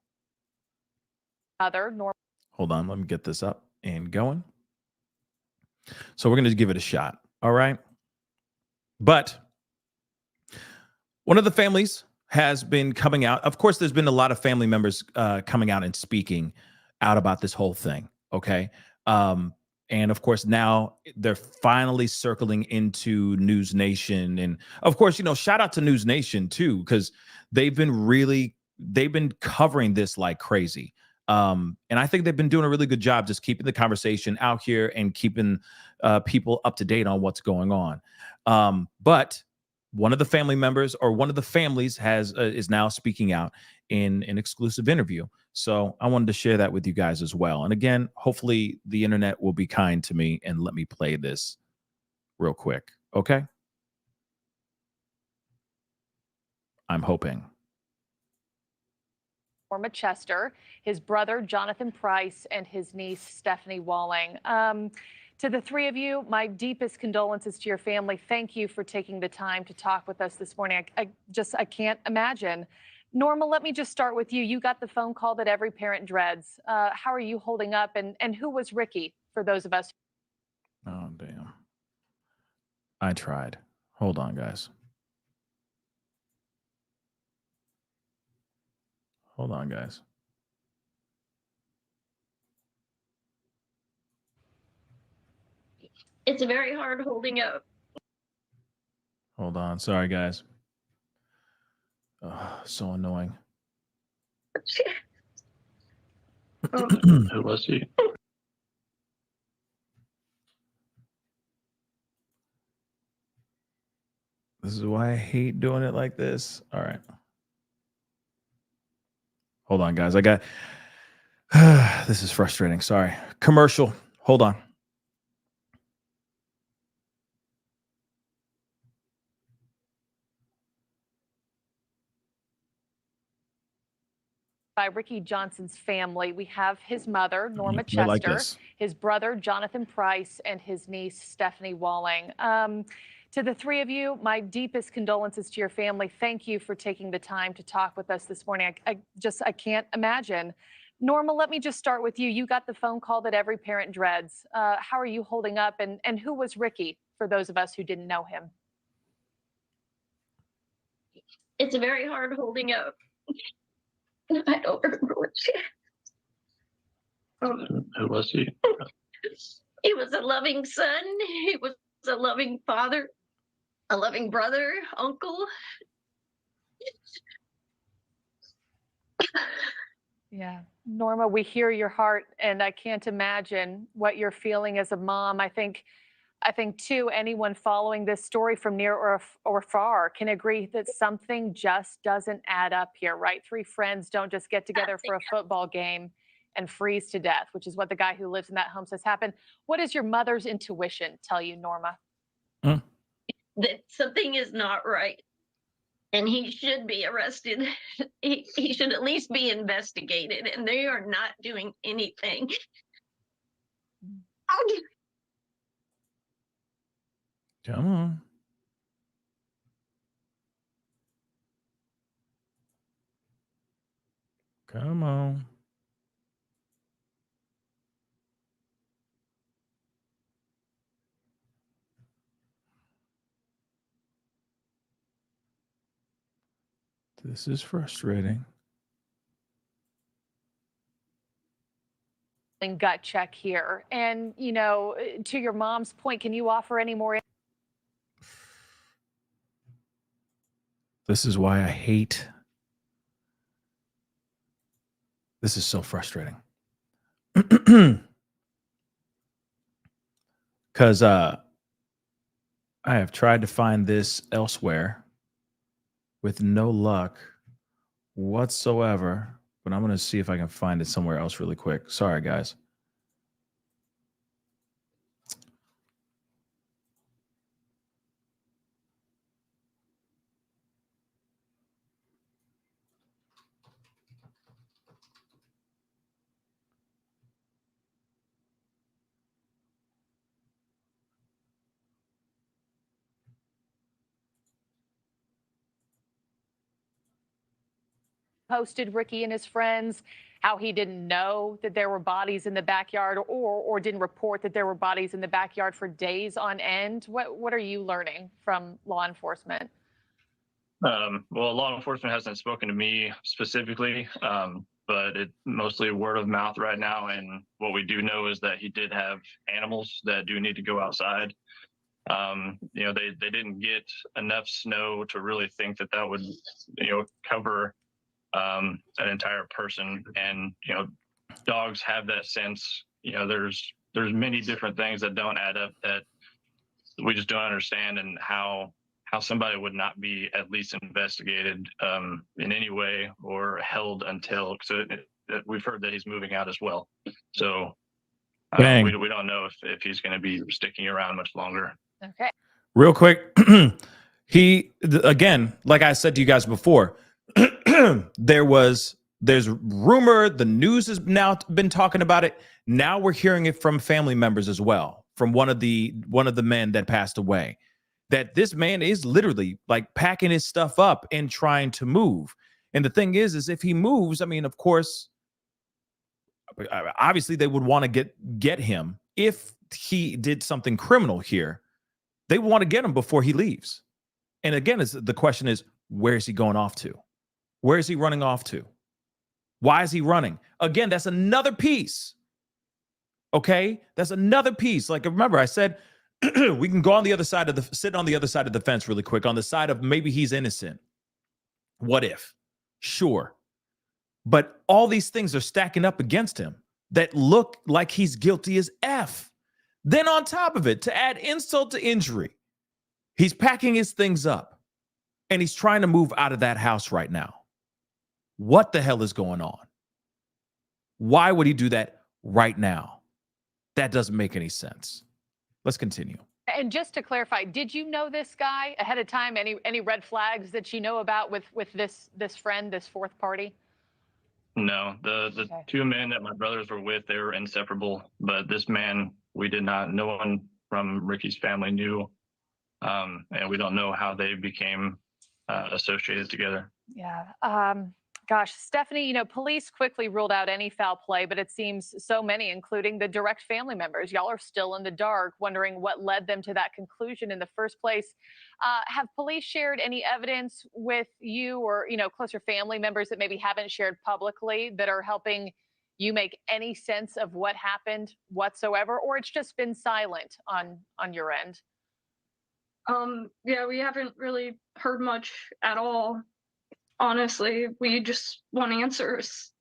Hold on. Let me get this up and going. So we're going to give it a shot. All right. But one of the families has been coming out. Of course, there's been a lot of family members coming out and speaking out about this whole thing. Okay. And of course, now they're finally circling into News Nation. And of course, shout out to News Nation too, because they've been covering this like crazy. And I think they've been doing a really good job just keeping the conversation out here and keeping people up to date on what's going on. But one of the family members or one of the families is now speaking out in an exclusive interview. So I wanted to share that with you guys as well. And again, hopefully the internet will be kind to me and let me play this real quick. Okay. I'm hoping. Norma Chester, his brother, Jonathan Price, and his niece, Stephanie Walling. To the three of you, my deepest condolences to your family. Thank you for taking the time to talk with us this morning. I can't imagine. Norma, let me just start with you. You got the phone call that every parent dreads. How are you holding up? And who was Ricky for those of us? Oh, damn. I tried. Hold on, guys. Hold on, guys. It's very hard holding up. Hold on. Sorry, guys. So annoying. Who was he? This is why I hate doing it like this. All right. Hold on, guys. This is frustrating. Sorry. Commercial. Hold on. By Ricky Johnson's family, we have his mother, Norma I like Chester, this. his brother, Jonathan Price, and his niece, Stephanie Walling. To the three of you, my deepest condolences to your family. Thank you for taking the time to talk with us this morning. I can't imagine. Norma, let me just start with you. You got the phone call that every parent dreads. How are you holding up? And who was Ricky for those of us who didn't know him? It's very hard holding up. I don't remember what she. Who was he? He was a loving son. He was a loving father, a loving brother, uncle. Yeah. Norma, we hear your heart, and I can't imagine what you're feeling as a mom. I think too, anyone following this story from near or far can agree that something just doesn't add up here, right? Three friends don't just get together for a football game and freeze to death, which is what the guy who lives in that home says happened. What does your mother's intuition tell you, Norma? That something is not right. And he should be arrested. He should at least be investigated. And they are not doing anything. Come on. Come on. This is frustrating. Gut check here. And, to your mom's point, can you offer any more? This is why I hate. This is so frustrating. Because I have tried to find this elsewhere with no luck whatsoever. But I'm going to see if I can find it somewhere else really quick. Sorry, guys. Posted Ricky and his friends, how he didn't know that there were bodies in the backyard or didn't report that there were bodies in the backyard for days on end. What are you learning from law enforcement? Well, law enforcement hasn't spoken to me specifically. but it's mostly word of mouth right now. And what we do know is that he did have animals that do need to go outside. They didn't get enough snow to really think that would, cover an entire person. And, dogs have that sense. There's many different things that don't add up that we just don't understand, and how somebody would not be at least investigated in any way or held until. So we've heard that he's moving out as well. So we don't know if he's going to be sticking around much longer. Okay. Real quick, again, like I said to you guys before, there's rumor, the news has now been talking about it. Now we're hearing it from family members as well, from one of the men that passed away, that this man is literally like packing his stuff up and trying to move. And the thing is if he moves, I mean, of course, obviously they would want to get him. If he did something criminal here, they want to get him before he leaves. And again, the question is, where is he going off to? Where is he running off to? Why is he running? Again, that's another piece. Okay? That's another piece. Like, remember, I said we can go on the other side sit on the other side of the fence really quick, on the side of maybe he's innocent. What if? Sure. But all these things are stacking up against him that look like he's guilty as F. Then on top of it, to add insult to injury, he's packing his things up and he's trying to move out of that house right now. What the hell is going on? Why would he do that right now? That doesn't make any sense. Let's continue. And just to clarify, did you know this guy ahead of time? Any red flags that you know about with this friend, this fourth party? No, the Okay. two men that my brothers were with, they were inseparable. But this man, we did not. No one from Ricky's family knew, and we don't know how they became associated together. Yeah. Gosh, Stephanie, police quickly ruled out any foul play, but it seems so many, including the direct family members, y'all are still in the dark, wondering what led them to that conclusion in the first place. Have police shared any evidence with you or, closer family members that maybe haven't shared publicly that are helping you make any sense of what happened whatsoever, or it's just been silent on your end? Yeah, we haven't really heard much at all. Honestly, we just want answers.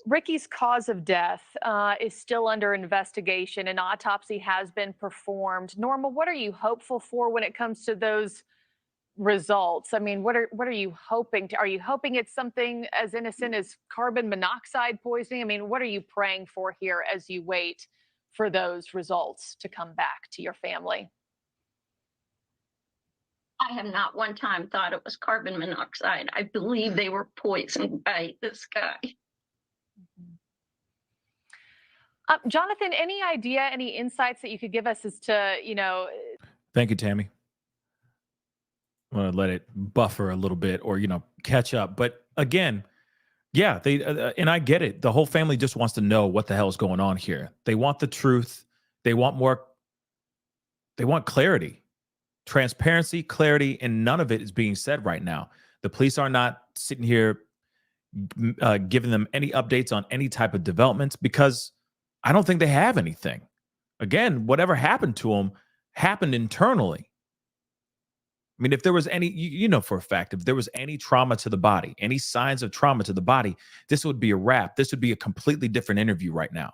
Ricky's cause of death is still under investigation. An autopsy has been performed. Norma, what are you hopeful for when it comes to those results? I mean, what are you hoping? Are you hoping it's something as innocent as carbon monoxide poisoning? I mean, what are you praying for here as you wait for those results to come back to your family? I have not one time thought it was carbon monoxide. I believe they were poisoned by this guy. Jonathan, any idea, any insights that you could give us as to, Thank you, Tammy. I'm going to let it buffer a little bit or, catch up. But again, yeah, they and I get it. The whole family just wants to know what the hell is going on here. They want the truth. They want more. They want clarity, transparency, clarity, and none of it is being said right now. The police are not sitting here giving them any updates on any type of developments because I don't think they have anything. Again, whatever happened to them happened internally. I mean, if there was any, for a fact, if there was any trauma to the body, any signs of trauma to the body, this would be a wrap. This would be a completely different interview right now.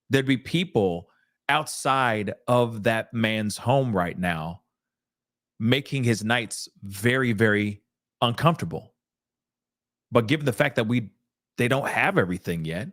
There'd be people outside of that man's home right now making his nights very, very uncomfortable. But given the fact that they don't have everything yet,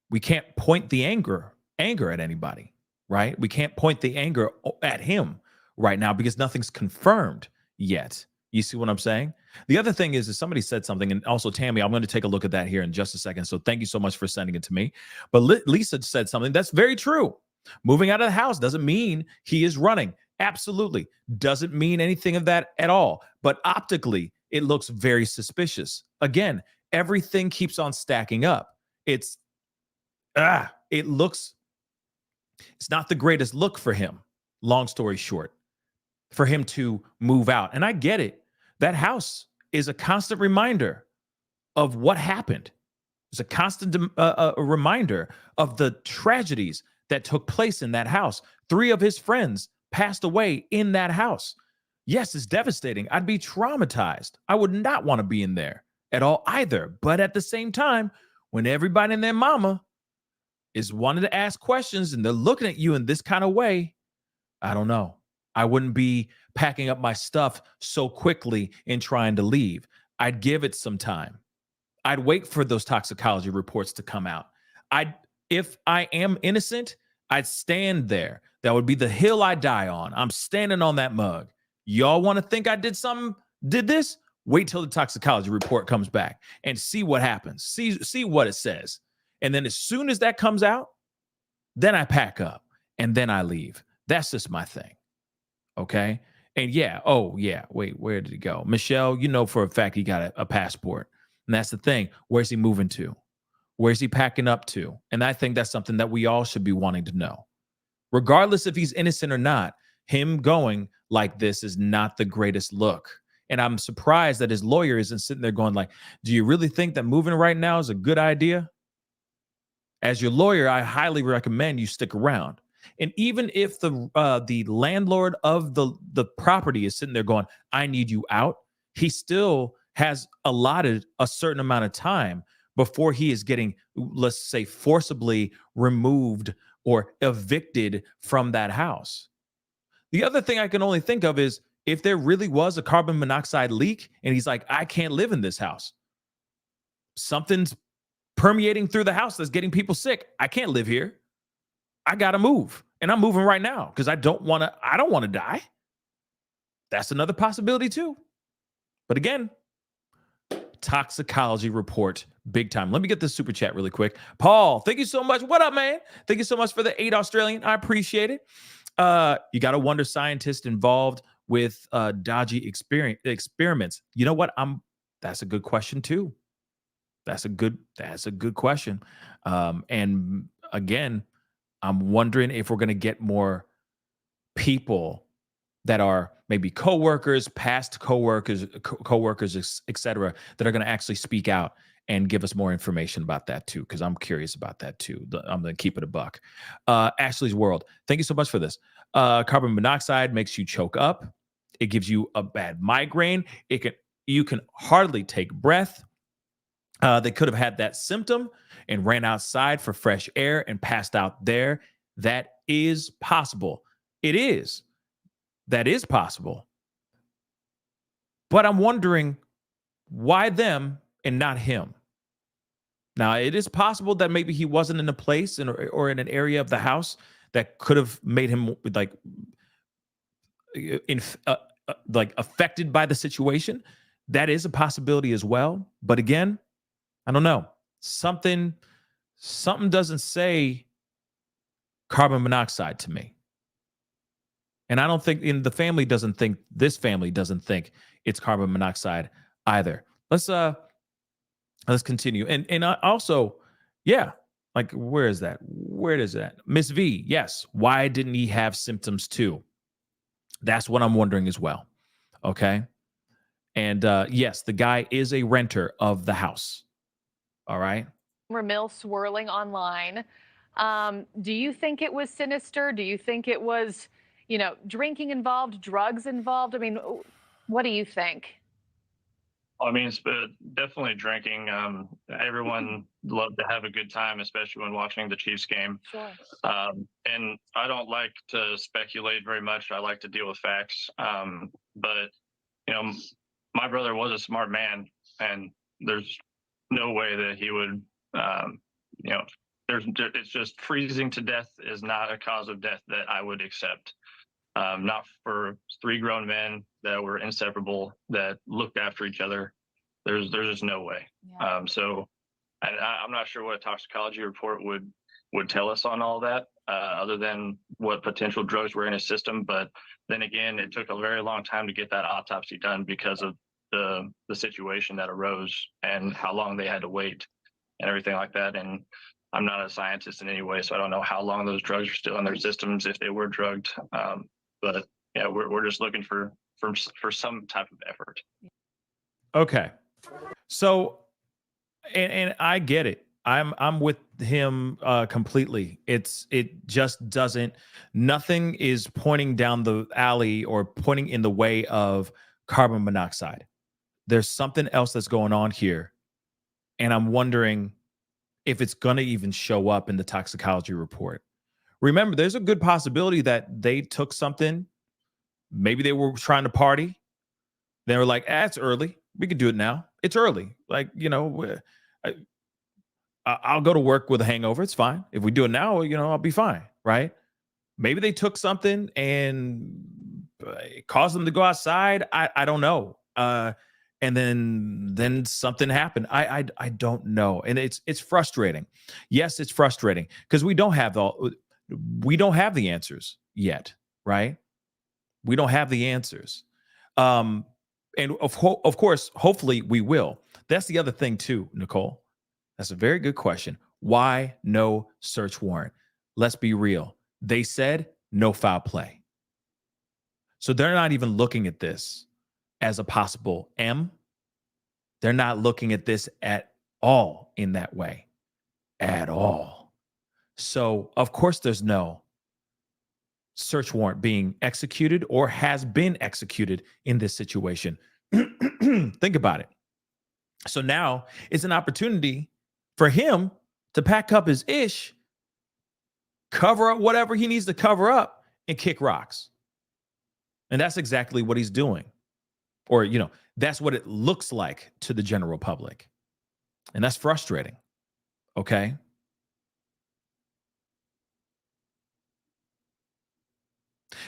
we can't point the anger at anybody, right? We can't point the anger at him right now because nothing's confirmed yet. You see what I'm saying? The other thing is somebody said something, and also Tammy, I'm going to take a look at that here in just a second. So thank you so much for sending it to me. But Lisa said something that's very true. Moving out of the house doesn't mean he is running. Absolutely. Doesn't mean anything of that at all. But optically, it looks very suspicious. Again, everything keeps on stacking up. It's not the greatest look for him, long story short, for him to move out. And I get it. that house is a constant reminder of what happened. It's a constant a reminder of the tragedies that took place in that house. 3 of his friends passed away in that house. Yes, it's devastating. I'd be traumatized. I would not want to be in there at all either. But at the same time, when everybody and their mama is wanting to ask questions and they're looking at you in this kind of way, I don't know. I wouldn't be packing up my stuff so quickly and trying to leave. I'd give it some time. I'd wait for those toxicology reports to come out. If I am innocent, I'd stand there. That would be the hill I die on. I'm standing on that mug. Y'all want to think I did this? Wait till the toxicology report comes back and see what happens. See what it says. And then as soon as that comes out, then I pack up and then I leave. That's just my thing. Okay. And wait, where did he go? Michelle, you know for a fact he got a passport. And that's the thing. Where's he moving to? Where's he packing up to? And I think that's something that we all should be wanting to know. Regardless if he's innocent or not, him going like this is not the greatest look. And I'm surprised that his lawyer isn't sitting there going like, do you really think that moving right now is a good idea? As your lawyer, I highly recommend you stick around. And even if the landlord of the property is sitting there going, I need you out, he still has allotted a certain amount of time before he is getting, let's say, forcibly removed or evicted from that house. The other thing I can only think of is if there really was a carbon monoxide leak and he's like, I can't live in this house. Something's permeating through the house that's getting people sick. I can't live here. I got to move. And I'm moving right now because I don't want to die. That's another possibility too. But again, toxicology report, big time. Let me get this super chat really quick. Paul, thank you so much. What up, man? Thank you so much for the 8 Australian. I appreciate it. You got to wonder scientists involved with dodgy experiments. You know what? That's a good question too. That's a good question. And again, I'm wondering if we're going to get more people that are maybe coworkers, past coworkers, et cetera, that are going to actually speak out and give us more information about that too, because I'm curious about that too. I'm going to keep it a buck. Ashley's World, thank you so much for this. Carbon monoxide makes you choke up. It gives you a bad migraine. You can hardly take breath. They could have had that symptom and ran outside for fresh air and passed out there. That is possible. It is. That is possible. But I'm wondering why them and not him. Now, it is possible that maybe he wasn't in a place or in an area of the house that could have made him affected by the situation. That is a possibility as well. But again, I don't know. Something doesn't say carbon monoxide to me. And I don't think this family doesn't think it's carbon monoxide either. Let's continue. And also, yeah, like where is that? Where is that? Miss V, yes. Why didn't he have symptoms too? That's what I'm wondering as well. Okay. And yes, the guy is a renter of the house. All right. Mill swirling online. Do you think it was sinister? Do you think it was, drinking involved, drugs involved? I mean, what do you think? I mean, it's definitely drinking. Everyone loved to have a good time, especially when watching the Chiefs game. Sure. And I don't like to speculate very much. I like to deal with facts. But, my brother was a smart man, and there's no way that he would, it's just freezing to death is not a cause of death that I would accept. Not for 3 grown men that were inseparable, that looked after each other. There's just no way. Yeah. So I'm not sure what a toxicology report would tell us on all that, other than what potential drugs were in his system. But then again, it took a very long time to get that autopsy done because of the situation that arose and how long they had to wait and everything like that. And I'm not a scientist in any way, so I don't know how long those drugs are still in their systems if they were drugged. But yeah, we're just looking for some type of effort. Okay. So, and I get it. I'm with him completely. It just doesn't. Nothing is pointing down the alley or pointing in the way of carbon monoxide. There's something else that's going on here, and I'm wondering if it's going to even show up in the toxicology report. Remember, there's a good possibility that they took something. Maybe they were trying to party. They were like, it's early. We can do it now. It's early. Like, I'll go to work with a hangover. It's fine. If we do it now, I'll be fine. Right. Maybe they took something and it caused them to go outside. I don't know. And then something happened. I don't know. And it's frustrating. Yes, it's frustrating because we don't have the answers yet. Right. We don't have the answers. And of course, hopefully we will. That's the other thing too, Nicole. That's a very good question. Why no search warrant? Let's be real. They said no foul play. So they're not even looking at this as a possible M. They're not looking at this at all in that way. At all. So, of course, there's no search warrant being executed or has been executed in this situation. Think about it. So now it's an opportunity for him to pack up his ish, cover up whatever he needs to cover up, and kick rocks. And that's exactly what he's doing. Or, that's what it looks like to the general public. And that's frustrating. Okay?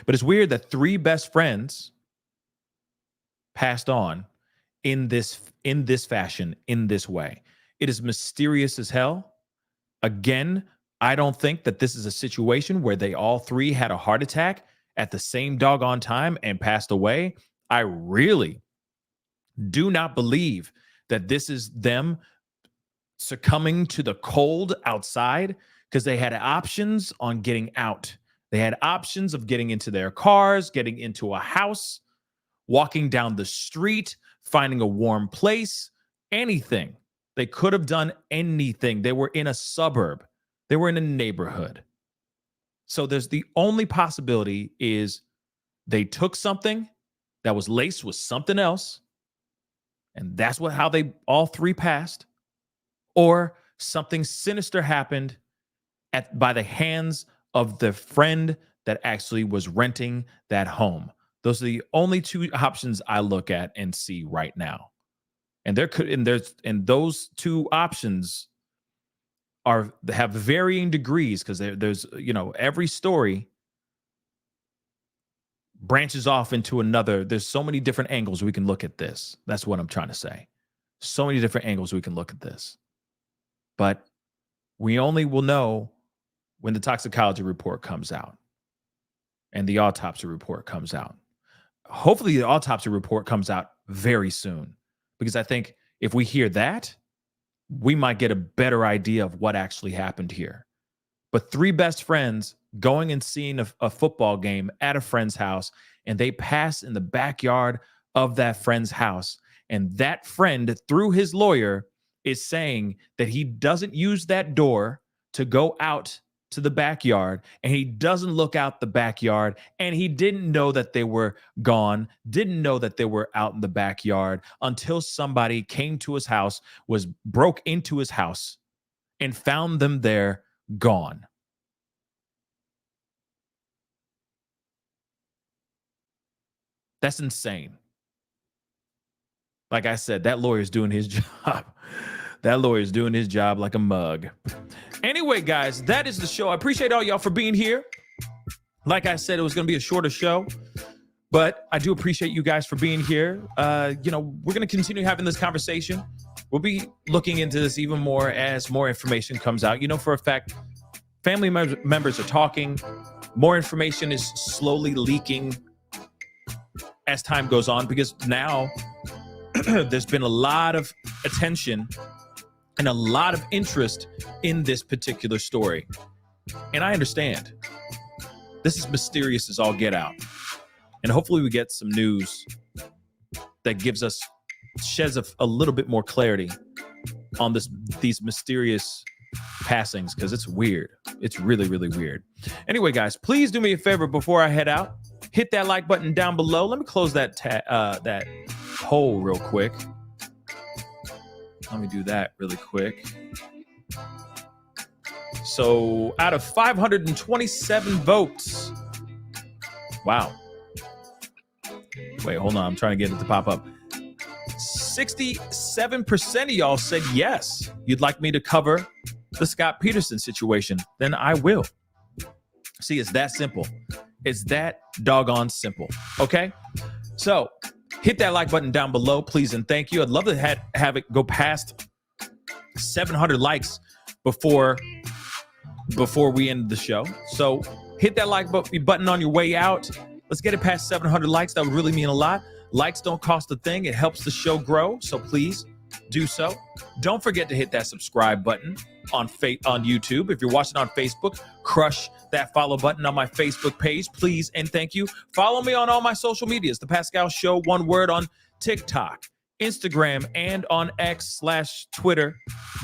But it's weird that 3 best friends passed on in this fashion, in this way. It is mysterious as hell. Again, I don't think that this is a situation where they all 3 had a heart attack at the same doggone time and passed away. I really do not believe that this is them succumbing to the cold outside because they had options on getting out. They had options of getting into their cars, getting into a house, walking down the street, finding a warm place, anything. They could have done anything. They were in a suburb. They were in a neighborhood. So there's the only possibility is they took something that was laced with something else, and that's how they all 3 passed, or something sinister happened by the hands of the friend that actually was renting that home. Those are the only 2 options I look at and see right now. And those 2 options have varying degrees because there's every story branches off into another. There's so many different angles we can look at this. That's what I'm trying to say. So many different angles we can look at this. But we only will know when the toxicology report comes out and the autopsy report comes out. Hopefully the autopsy report comes out very soon, because I think if we hear that, we might get a better idea of what actually happened here. But 3 best friends going and seeing a football game at a friend's house, and they pass in the backyard of that friend's house. And that friend, through his lawyer, is saying that he doesn't use that door to go out to the backyard, and he doesn't look out the backyard, and he didn't know that they were gone, didn't know that they were out in the backyard until somebody came to his house, broke into his house, and found them there gone. That's insane. Like I said, that lawyer's doing his job. That lawyer's doing his job like a mug. Anyway, guys, that is the show. I appreciate all y'all for being here. Like I said, it was going to be a shorter show, but I do appreciate you guys for being here. We're going to continue having this conversation. We'll be looking into this even more as more information comes out. For a fact, family members are talking. More information is slowly leaking as time goes on, because now there's been a lot of attention and a lot of interest in this particular story. And I understand. This is mysterious as all get out. And hopefully we get some news that sheds a little bit more clarity on these mysterious passings, because it's weird. It's really, really weird. Anyway, guys, please do me a favor before I head out. Hit that like button down below. Let me close that poll real quick. Let me do that really quick. So out of 527 votes. Wow. Wait, hold on. I'm trying to get it to pop up. 67% of y'all said yes. You'd like me to cover the Scott Peterson situation. Then I will. See, it's that simple. It's that doggone simple. Okay? So hit that like button down below, please, and thank you. I'd love to have it go past 700 likes before we end the show. So hit that like button on your way out. Let's get it past 700 likes. That would really mean a lot. Likes don't cost a thing. It helps the show grow. So please do so. Don't forget to hit that subscribe button on YouTube. If you're watching on Facebook, crush that follow button on my Facebook page, please and thank you. Follow me on all my social medias. The Pascal Show, one word, on TikTok, Instagram, and on X/Twitter.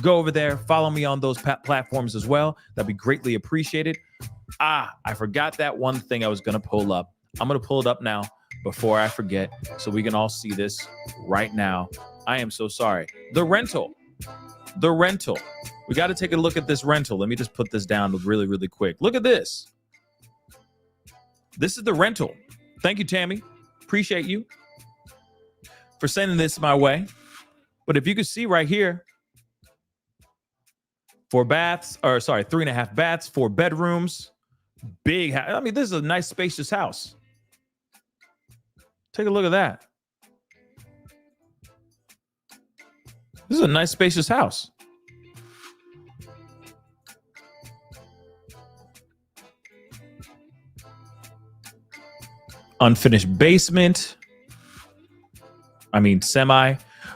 Go over there. Follow me on those platforms as well. That'd be greatly appreciated. I forgot that one thing I was going to pull up. I'm going to pull it up now before I forget, so we can all see this right now. I am so sorry. The rental. We got to take a look at this rental. Let me just put this down really, really quick. Look at this. This is the rental. Thank you, Tammy. Appreciate you for sending this my way. But if you could see right here, 3.5 baths, 4 bedrooms, big. I mean, this is a nice, spacious house. Take a look at that. This is a nice, spacious house. Unfinished basement. I mean, semi.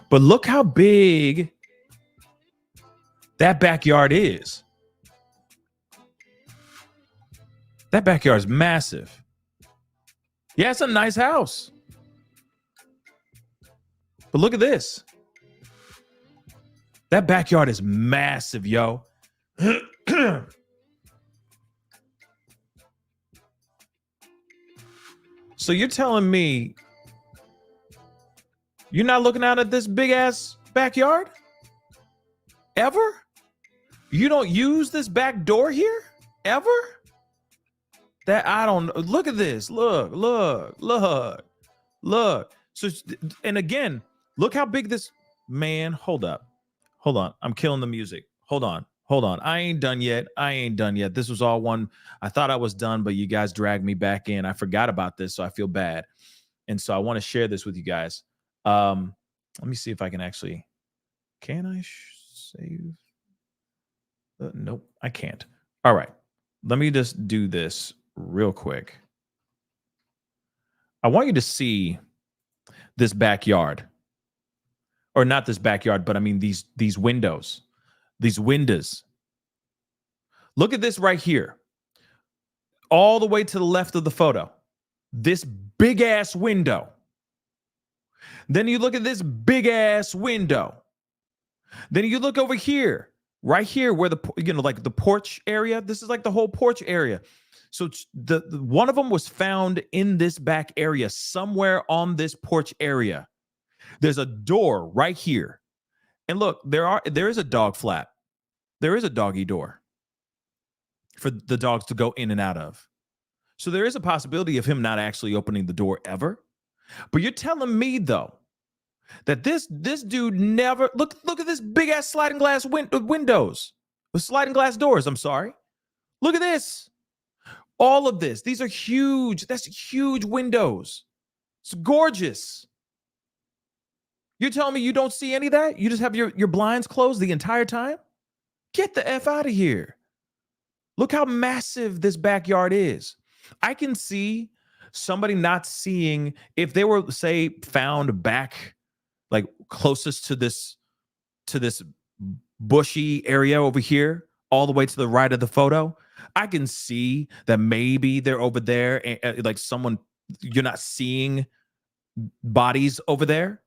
But look how big that backyard is. That backyard is massive. Yeah, it's a nice house. But look at this. That backyard is massive, yo. So you're telling me you're not looking out at this big ass backyard? Ever? You don't use this back door here? Ever? That I don't know. Look at this. Look. So, and again, look how big this, man, hold on. I'm killing the music. Hold on. I ain't done yet. This was all one. I thought I was done, but you guys dragged me back in. I forgot about this, so I feel bad. And so I want to share this with you guys. Let me see if I can actually, can I save? Nope, I can't. All right. Let me just do this real quick. I want you to see this backyard. Or not this backyard, but I mean these windows. These windows. Look at this right here. All the way to the left of the photo. This big ass window. Then you look at this big ass window. Then you look over here. Right here where like the porch area. This is like the whole porch area. So the one of them was found in this back area, somewhere on this porch area. There's a door right here. And look, there is a dog flap. There is a doggy door for the dogs to go in and out of. So there is a possibility of him not actually opening the door ever. But you're telling me though that this dude never look at this big ass sliding glass windows. The sliding glass doors, I'm sorry. Look at this. All of this. These are huge. That's huge windows. It's gorgeous. You're telling me you don't see any of that? You just have your blinds closed the entire time? Get the F out of here. Look how massive this backyard is. I can see somebody not seeing if they were, say, found back like closest to this bushy area over here, all the way to the right of the photo. I can see that maybe they're over there and like someone you're not seeing bodies over there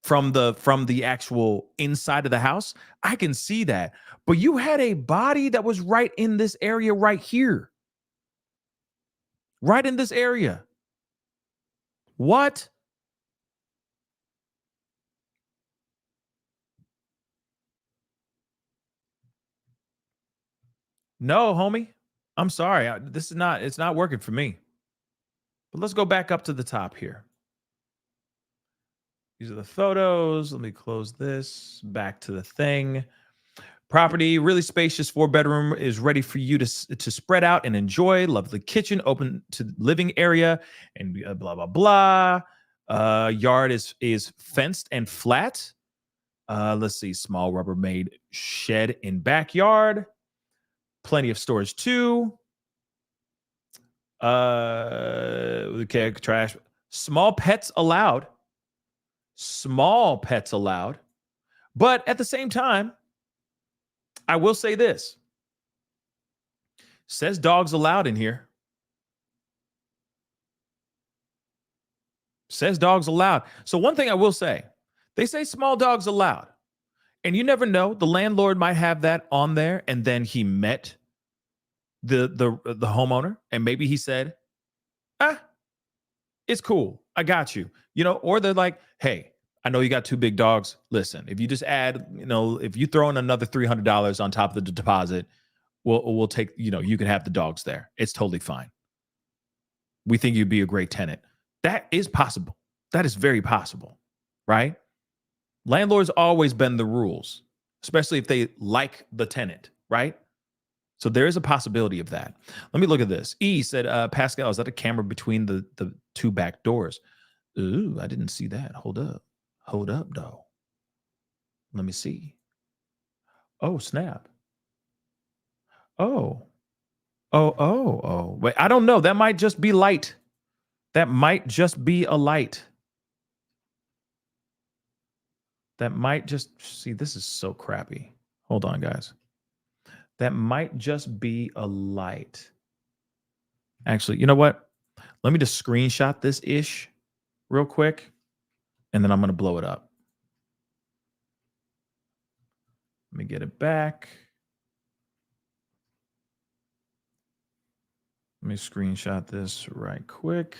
from the actual inside of the house. I can see that. But you had a body that was right in this area right here. Right in this area. What? No, homie. I'm sorry. It's not working for me. But let's go back up to the top here. These are the photos. Let me close this. Back to the thing. Property, really spacious 4-bedroom, is ready for you to spread out and enjoy. Lovely kitchen, open to living area, and blah, blah, blah. Yard is fenced and flat. Let's see. Small Rubbermaid shed in backyard. Plenty of storage too. Okay, trash. Small pets allowed. Small pets allowed. But at the same time, I will say this. Says dogs allowed in here. Says dogs allowed. So one thing I will say, they say small dogs allowed. And you never know, the landlord might have that on there, and then he met the homeowner, and maybe he said, it's cool. I got you. Or they're like, hey, I know you got 2 big dogs. Listen, if you just add, if you throw in another $300 on top of the deposit, we'll take, you can have the dogs there. It's totally fine. We think you'd be a great tenant. That is possible. That is very possible, right? Landlords always bend the rules, especially if they like the tenant, right? So there is a possibility of that. Let me look at this. E said, Pascal, is that a camera between the 2 back doors? Ooh, I didn't see that. Hold up, though. Let me see. Oh, snap. Oh. Wait, I don't know. That might just be light. That might just be a light. That might just, see, this is so crappy. Hold on, guys. That might just be a light. Actually, you know what? Let me just screenshot this ish real quick, and then I'm going to blow it up. Let me get it back. Let me screenshot this right quick.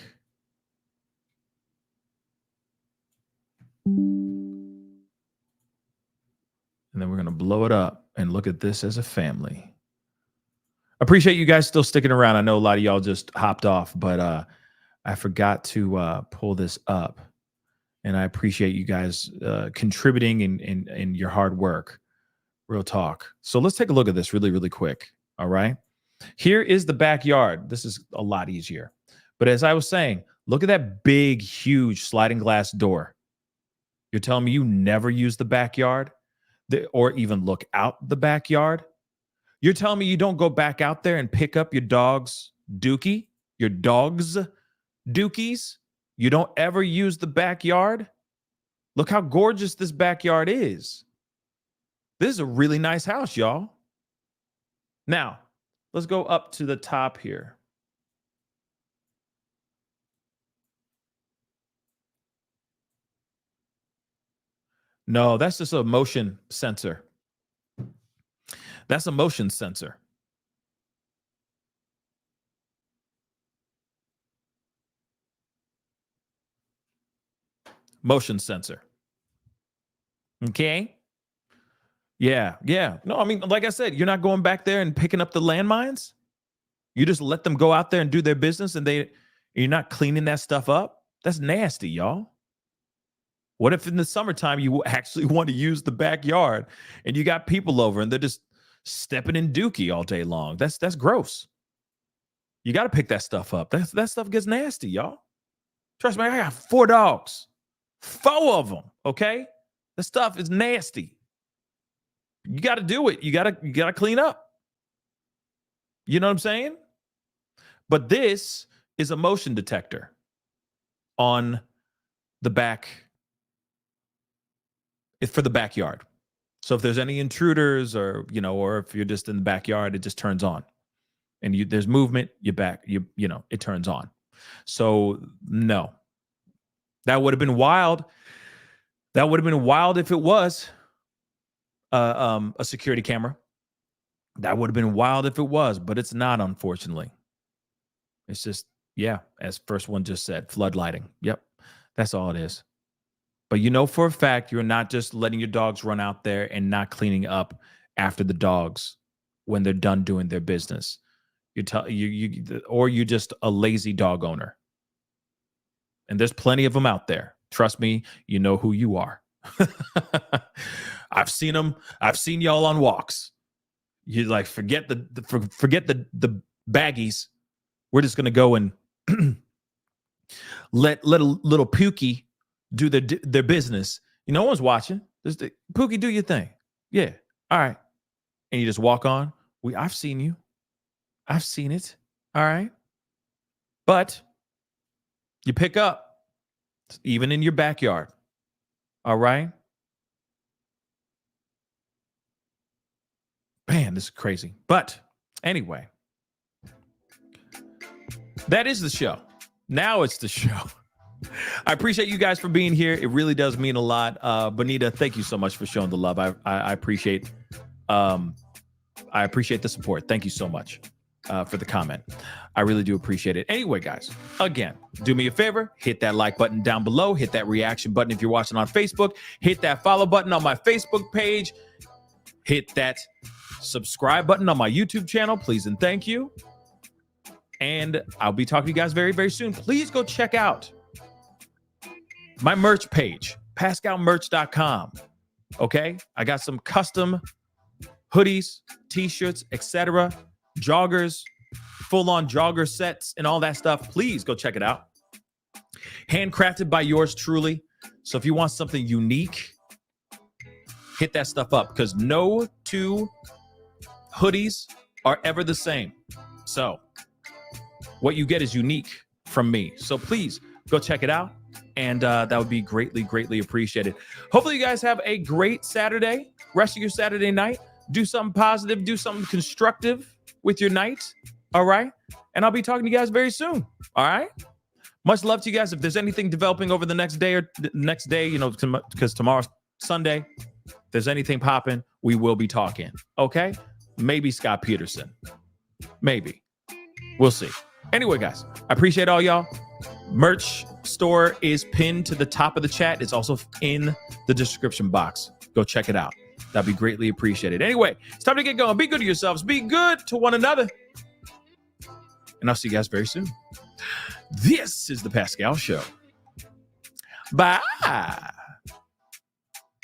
And then we're going to blow it up and look at this as a family. Appreciate you guys still sticking around. I know a lot of y'all just hopped off, but I forgot to pull this up. And I appreciate you guys contributing in your hard work. Real talk. So let's take a look at this really, really quick. All right. Here is the backyard. This is a lot easier. But as I was saying, look at that big, huge sliding glass door. You're telling me you never use the backyard or even look out the backyard? You're telling me you don't go back out there and pick up your dog's dookie, your dog's dookies? You don't ever use the backyard? Look how gorgeous this backyard is. This is a really nice house, y'all. Now, let's go up to the top here. No, that's just a motion sensor. That's a motion sensor. Motion sensor. Okay. Yeah. No, I mean, like I said, you're not going back there and picking up the landmines. You just let them go out there and do their business, and you're not cleaning that stuff up. That's nasty, y'all. What if in the summertime you actually want to use the backyard and you got people over and they're just stepping in dookie all day long? That's gross. You got to pick that stuff up. That stuff gets nasty, y'all. Trust me, I got 4 dogs. 4 of them, okay? The stuff is nasty. You got to do it. You got to clean up. You know what I'm saying? But this is a motion detector on the back. It's for the backyard. So if there's any intruders or if you're just in the backyard, it just turns on. And there's movement, it turns on. So no, that would have been wild. That would have been wild if it was a security camera. That would have been wild if it was, but it's not, unfortunately. It's just, yeah, as first one just said, floodlighting. Yep, that's all it is. But you know for a fact you're not just letting your dogs run out there and not cleaning up after the dogs when they're done doing their business. Or you're just a lazy dog owner. And there's plenty of them out there. Trust me, you know who you are. I've seen them. I've seen y'all on walks. You like forget the baggies. We're just gonna go and let a little Pookie do their business. No one's watching. Pookie, do your thing. Yeah. All right. And you just walk on. I've seen you. I've seen it. All right. But you pick up, even in your backyard. All right. Man, this is crazy. But anyway, that is the show. Now it's the show. I appreciate you guys for being here. It really does mean a lot. Bonita, thank you so much for showing the love. I appreciate the support. Thank you so much for the comment. I really do appreciate it. Anyway, guys, again, do me a favor, hit that like button down below, hit that reaction button if you're watching on Facebook, hit that follow button on my Facebook page, hit that subscribe button on my YouTube channel, please and thank you. And I'll be talking to you guys very, very soon. Please go check out my merch page, pascalmerch.com. Okay? I got some custom hoodies, t-shirts, etc., joggers, full-on jogger sets, and all that stuff. Please go check it out. Handcrafted by yours truly. So if you want something unique, hit that stuff up because no two hoodies are ever the same. So what you get is unique from me. So please go check it out. And that would be greatly, greatly appreciated. Hopefully you guys have a great Saturday, rest of your Saturday night. Do something positive, do something constructive with your night. All right. And I'll be talking to you guys very soon. All right. Much love to you guys. If there's anything developing over the next day, because tomorrow's Sunday, if there's anything popping, we will be talking. Okay. Maybe Scott Peterson. Maybe. We'll see. Anyway, guys, I appreciate all y'all. Merch store is pinned to the top of the chat. It's also in the description box. Go check it out. That'd be greatly appreciated. Anyway, it's time to get going. Be good to yourselves. Be good to one another. And I'll see you guys very soon. This is the Pascal Show. Bye.